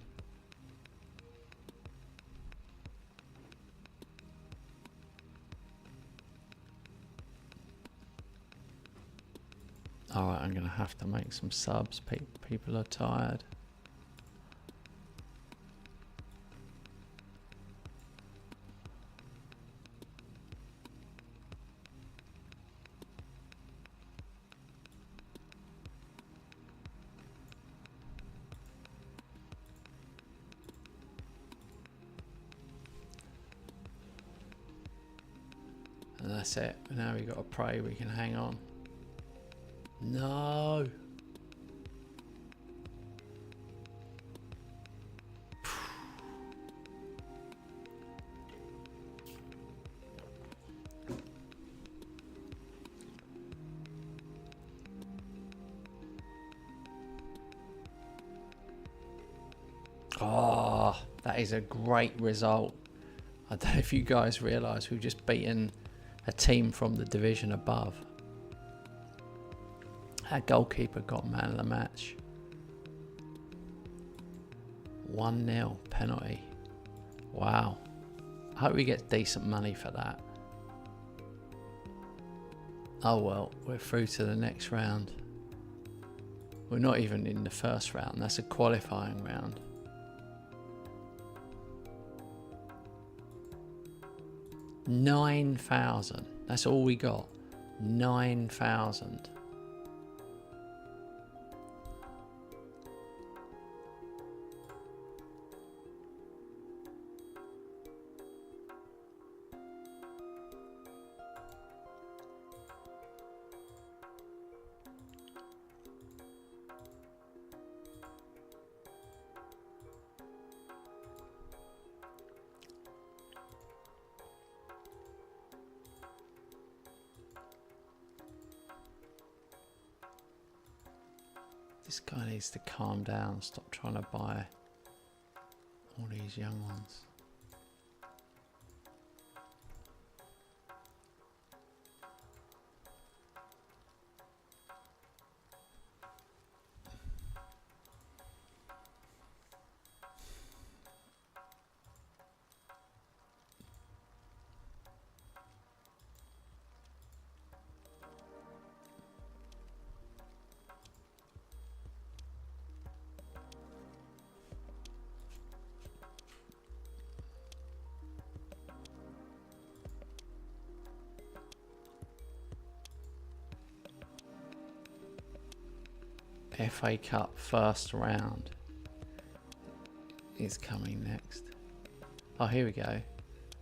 Alright, I'm going to have to make some subs. People are tired. And that's it. Now we've got to pray we can hang on. No. Oh, that is a great result. I don't know if you guys realise we've just beaten a team from the division above. Our goalkeeper got man of the match. 1-0 penalty. Wow. I hope we get decent money for that. Oh well, we're through to the next round. We're not even in the first round. That's a qualifying round. $9,000. That's all we got. 9,000. This guy needs to calm down, stop trying to buy all these young ones. FA Cup first round is coming next. Oh, here we go.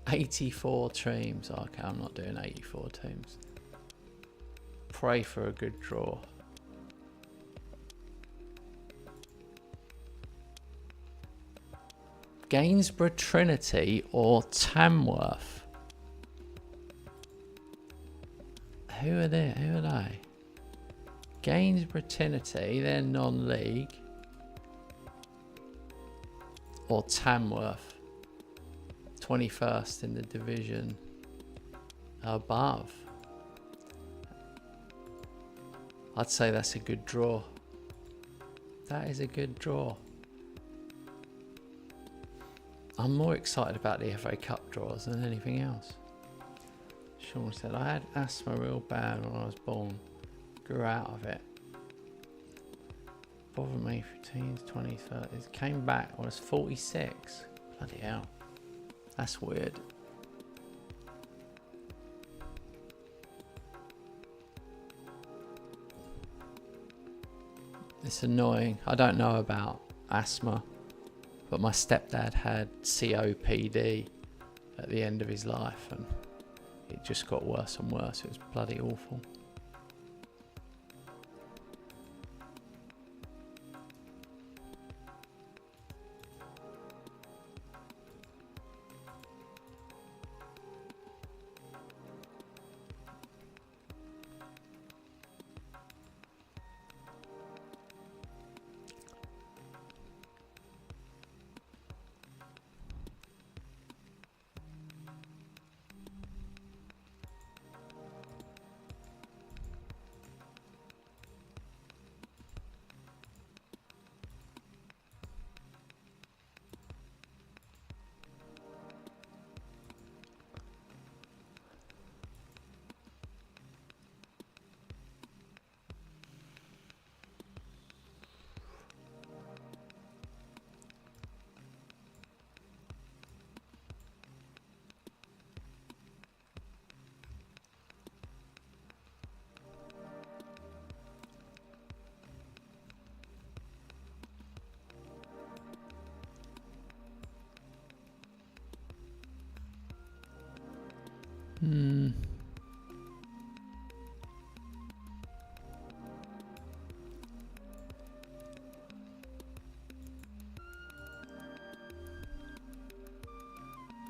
84 teams. Okay, I'm not doing 84 teams. Pray for a good draw. Gainsborough Trinity or Tamworth? Who are they? Gainsborough Trinity, they're non-league. Or Tamworth, 21st in the division above. I'd say that's a good draw. That is a good draw. I'm more excited about the FA Cup draws than anything else. Sean said, I had asthma real bad when I was born. Grew out of it. Bothered me for teens, 20s, 30s. Came back when I was 46. Bloody hell. That's weird. It's annoying. I don't know about asthma, but my stepdad had COPD at the end of his life, and it just got worse and worse. It was bloody awful.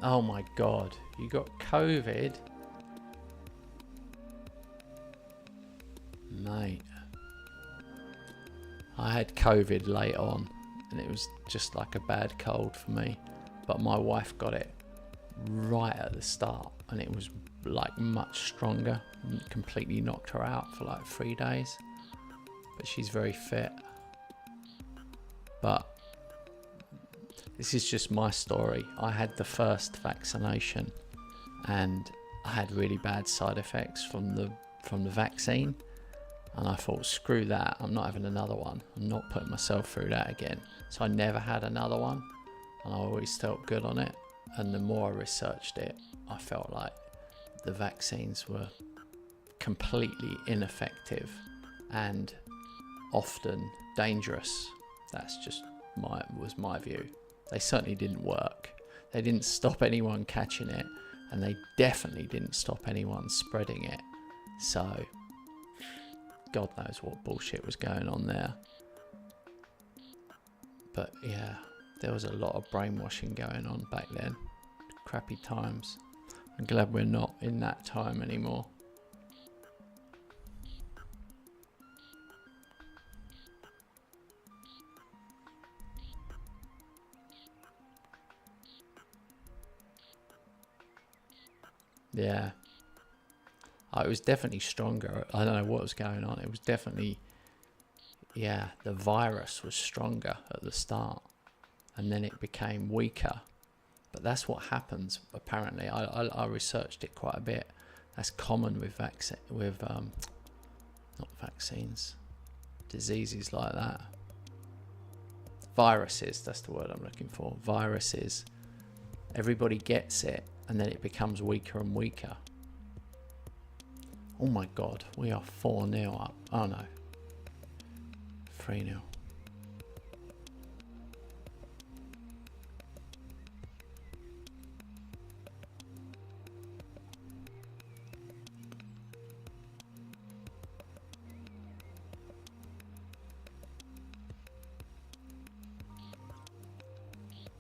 Oh my God, you got COVID? Mate. I had COVID late on, and it was just like a bad cold for me. But my wife got it right at the start, and it was like much stronger. It completely knocked her out for like 3 days. But she's very fit. But this is just my story. I had the first vaccination, and I had really bad side effects from the vaccine. And I thought, screw that, I'm not having another one. I'm not putting myself through that again. So I never had another one, and I always felt good on it. And the more I researched it, I felt like the vaccines were completely ineffective and often dangerous. That's just was my view. They certainly didn't work. They didn't stop anyone catching it, and they definitely didn't stop anyone spreading it. So God knows what bullshit was going on there. But yeah, there was a lot of brainwashing going on back then. Crappy times. I'm glad we're not in that time anymore. Yeah. Oh, it was definitely stronger. I don't know what was going on. It was definitely, yeah, the virus was stronger at the start, and then it became weaker. But that's what happens, apparently. I researched it quite a bit. That's common with not vaccines, diseases like that. Viruses, that's the word I'm looking for. Viruses. Everybody gets it, and then it becomes weaker and weaker. Oh my God, we are 4-0 up. Oh no. 3-0.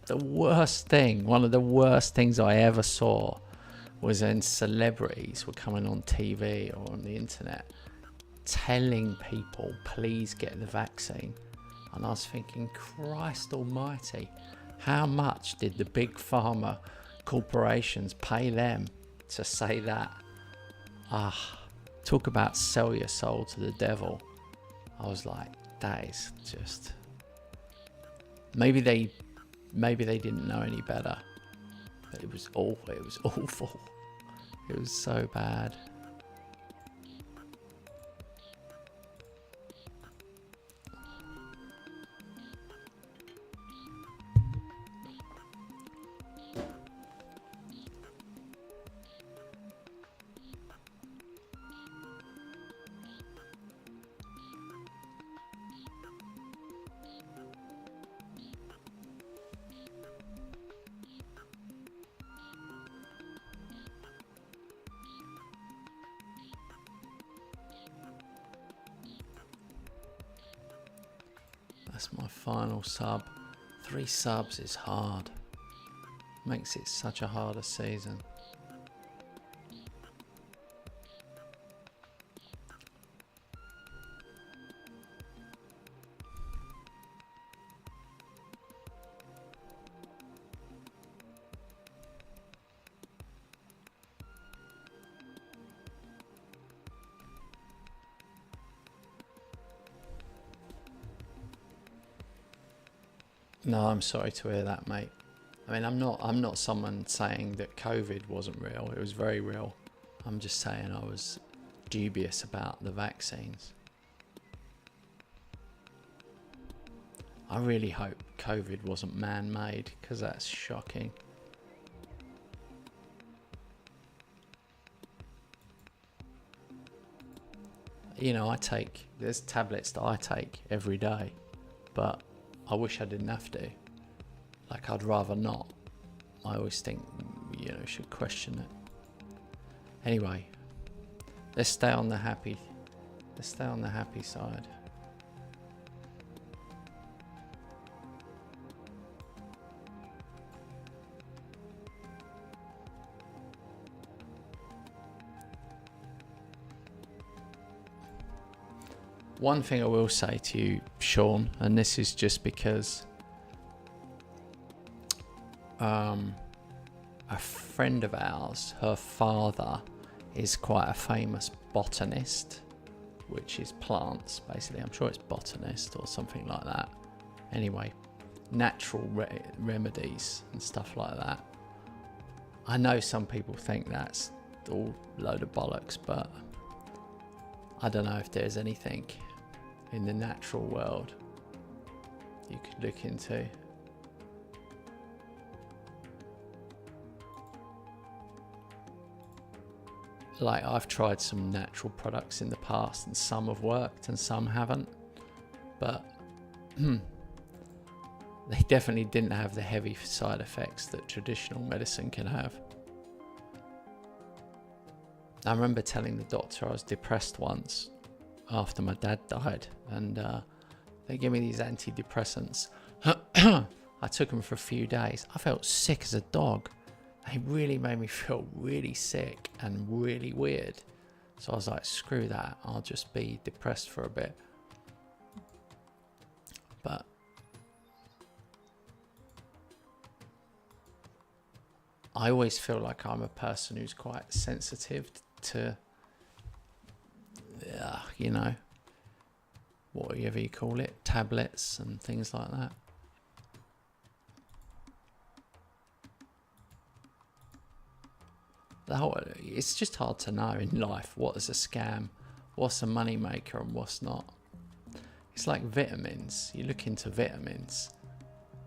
The worst thing, one of the worst things I ever saw was when celebrities were coming on TV or on the internet telling people, please get the vaccine. And I was thinking, Christ almighty, how much did the big pharma corporations pay them to say that? Talk about sell your soul to the devil. I was like, that is just... Maybe they didn't know any better. But it was awful. It was awful. It was so bad. That's my final sub. 3 subs is hard. Makes it such a harder season. No, I'm sorry to hear that, mate. I mean, I'm not someone saying that COVID wasn't real. It was very real. I'm just saying I was dubious about the vaccines. I really hope COVID wasn't man-made, because that's shocking. You know, there's tablets that I take every day, but I wish I didn't have to. Like, I'd rather not. I always think, you know, should question it. Anyway, let's stay on the happy side. One thing I will say to you, Sean, and this is just because a friend of ours, her father is quite a famous botanist, which is plants, basically. I'm sure it's botanist or something like that. Anyway, natural remedies and stuff like that. I know some people think that's all load of bollocks, but I don't know if there's anything in the natural world you could look into. Like, I've tried some natural products in the past and some have worked and some haven't, but they definitely didn't have the heavy side effects that traditional medicine can have. I remember telling the doctor I was depressed once after my dad died, and they gave me these antidepressants. I took them for a few days. I felt sick as a dog. They really made me feel really sick and really weird. So I was like, screw that, I'll just be depressed for a bit. But I always feel like I'm a person who's quite sensitive to, you know, whatever you call it, tablets and things like that. It's just hard to know in life what is a scam, what's a money maker and what's not. It's like vitamins. You look into vitamins.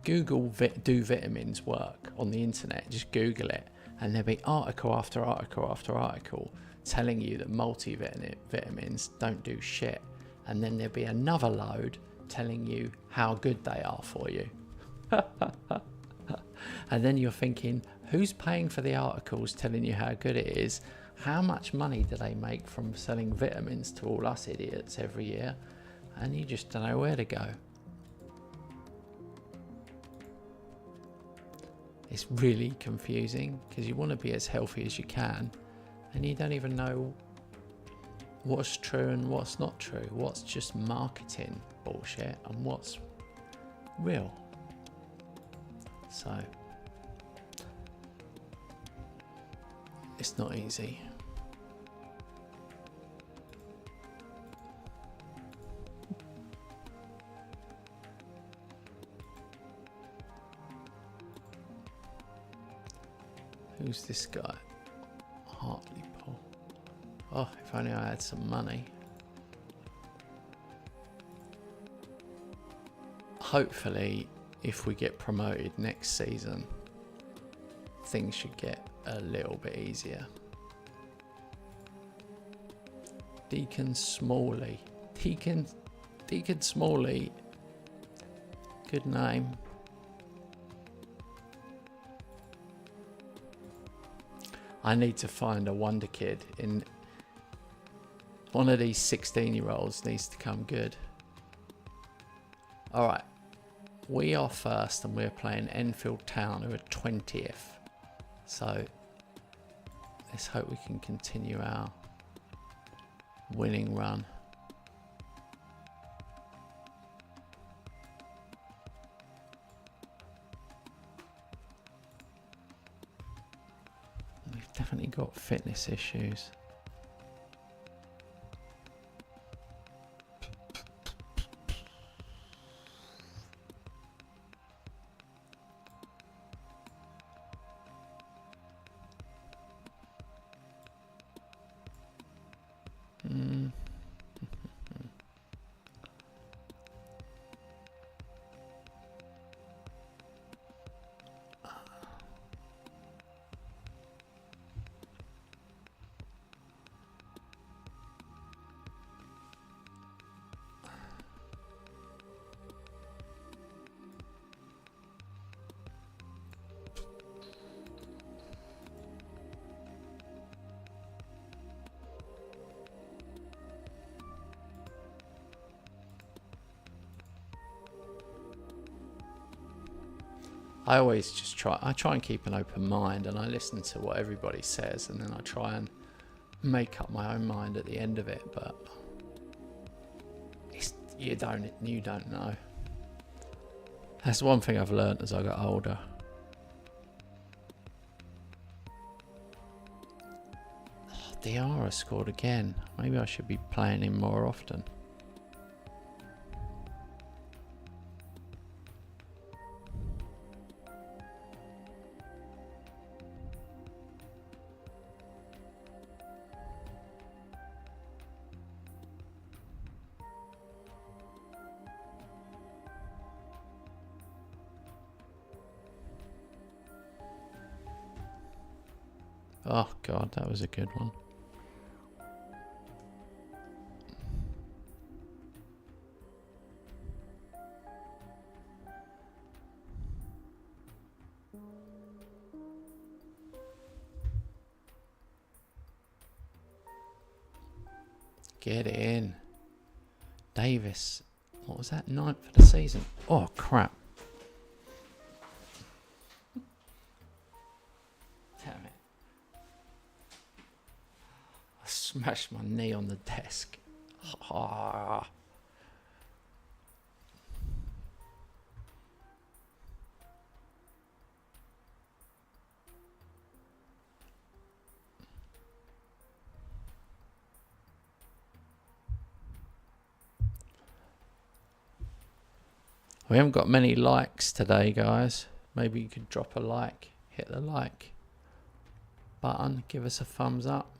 Google do vitamins work on the internet? Just Google it, and there'll be article after article after article telling you that multivitamins don't do shit. And then there'll be another load telling you how good they are for you. And then you're thinking, who's paying for the articles telling you how good it is? How much money do they make from selling vitamins to all us idiots every year? And you just don't know where to go. It's really confusing because you want to be as healthy as you can, and you don't even know what's true and what's not true, what's just marketing bullshit and what's real. So it's not easy. Who's this guy? Hartlepool. Oh, if only I had some money. Hopefully, if we get promoted next season, things should get a little bit easier. Deacon Smalley. Deacon Smalley. Good name. I need to find a wonder kid in one of these 16-year-olds needs to come good. All right, we are first and we're playing Enfield Town, who are 20th. So let's hope we can continue our winning run. We've definitely got fitness issues. I always just try and keep an open mind, and I listen to what everybody says, and then I try and make up my own mind at the end of it, but you don't know. That's one thing I've learned as I got older. Oh, Diarra scored again. Maybe I should be playing him more often. Oh God, that was a good one. Get it in. Davis. What was that? 9th for the season. Oh crap. Damn it. I smashed my knee on the desk. Ah. We haven't got many likes today, guys. Maybe you could drop a like. Hit the like button. Give us a thumbs up.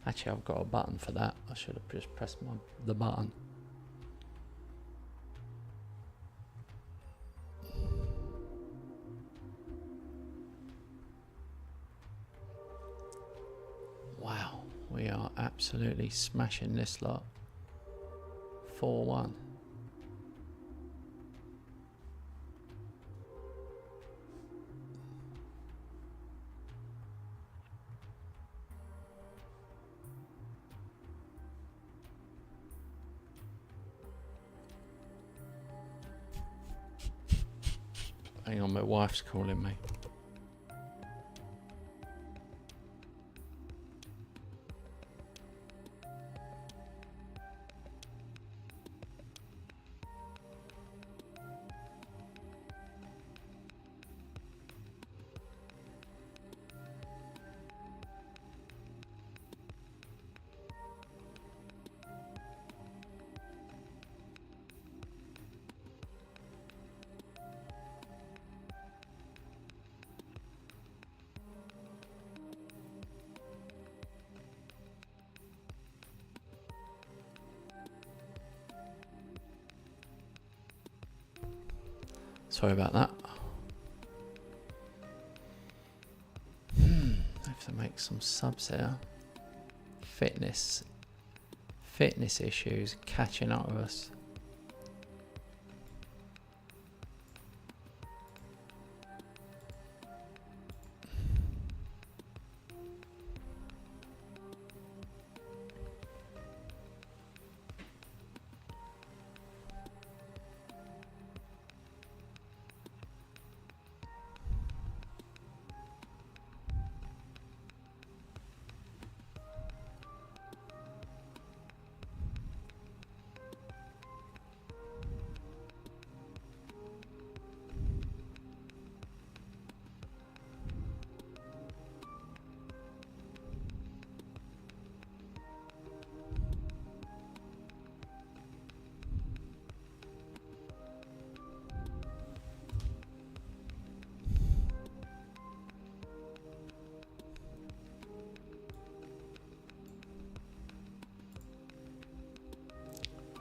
Actually, I've got a button for that. I should have just pressed the button. are absolutely smashing this lot. 4-1. Hang on, my wife's calling me. Sorry about that. I have to make some subs here. Fitness issues catching up with us.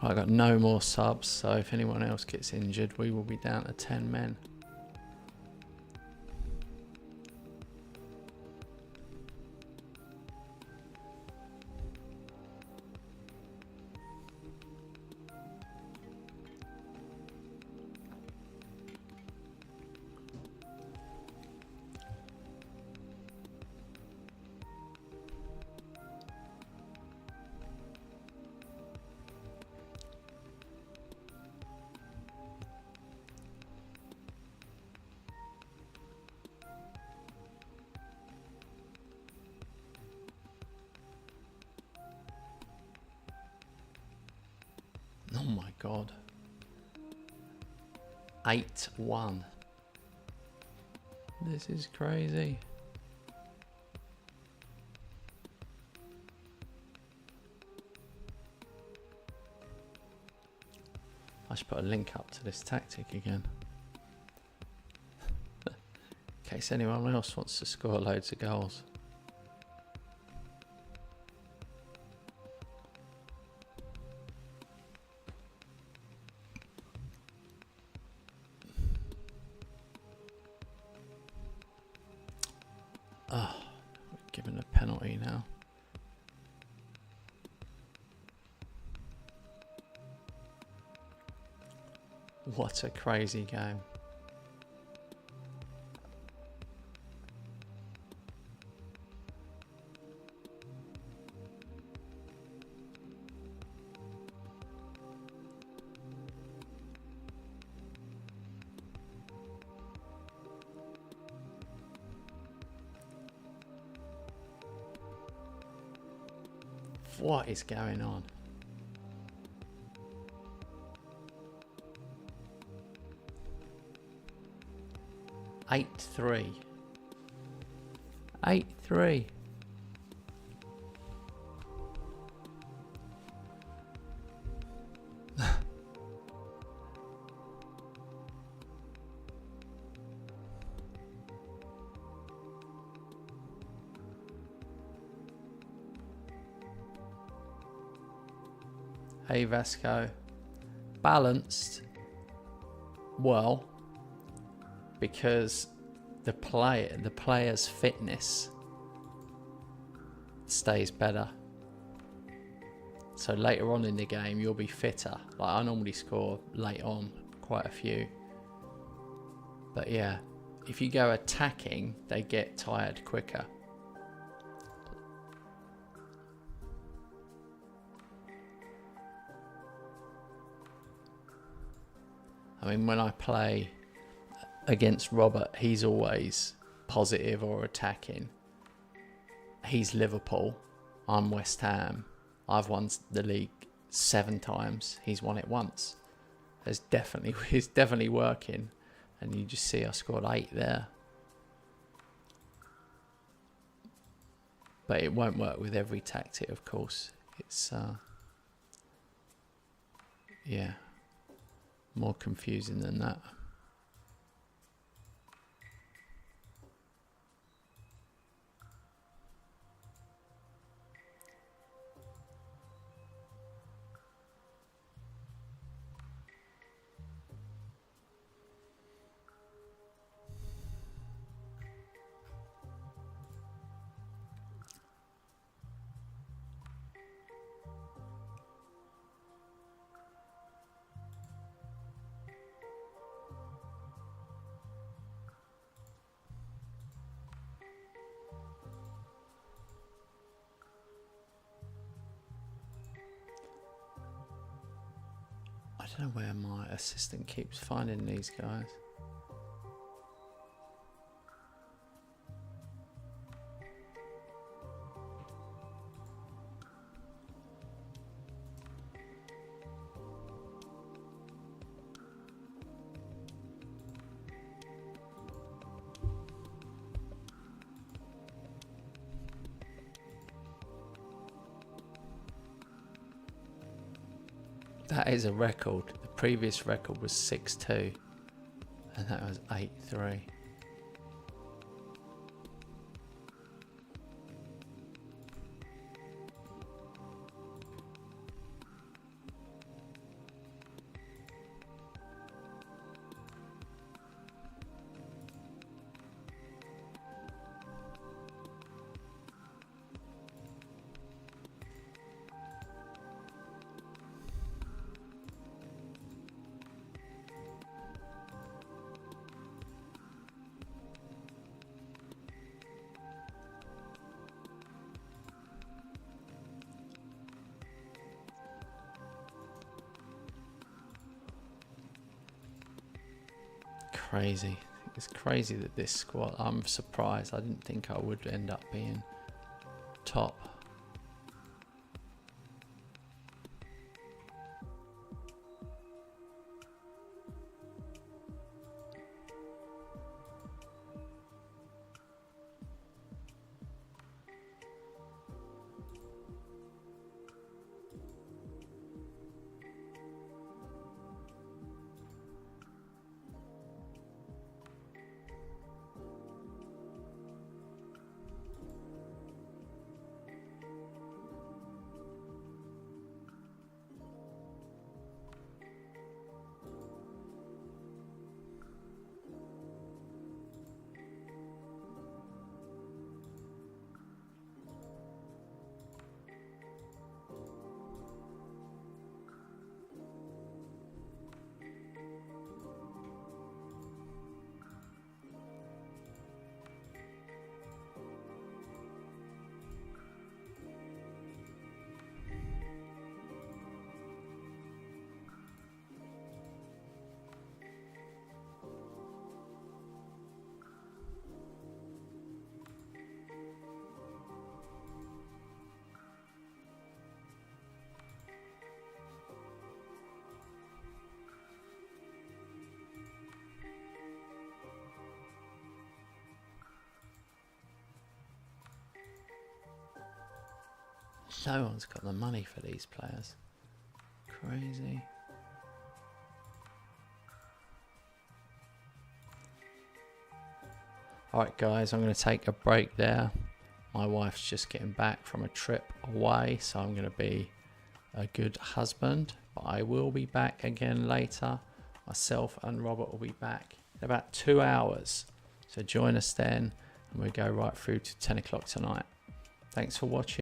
I got no more subs, so if anyone else gets injured, we will be down to 10 men. Oh my god. 8-1. This is crazy. I should put a link up to this tactic again. In case anyone else wants to score loads of goals. Oh, we're given a penalty now. What a crazy game. What is going on? Eight three. 8-3. Hey Vasco, balanced well because the player's fitness stays better So later on in the game, you'll be fitter. Like I normally score late on quite a few. But yeah, if you go attacking, they get tired quicker. I mean, when I play against Robert, he's always positive or attacking. He's Liverpool, I'm West Ham. I've won the league 7 times. He's won it once. It's definitely working. And you just see I scored 8 there. But it won't work with every tactic, of course. It's yeah, more confusing than that. I don't know where my assistant keeps finding these guys. That is a record. The previous record was 6-2 and that was 8-3. Crazy. It's crazy that this squad, I'm surprised. I didn't think I would end up being top. No one's got the money for these players. Crazy. Alright guys, I'm going to take a break there. My wife's just getting back from a trip away, so I'm going to be a good husband. But I will be back again later. Myself and Robert will be back in about 2 hours. So join us then, and we'll go right through to 10 o'clock tonight. Thanks for watching.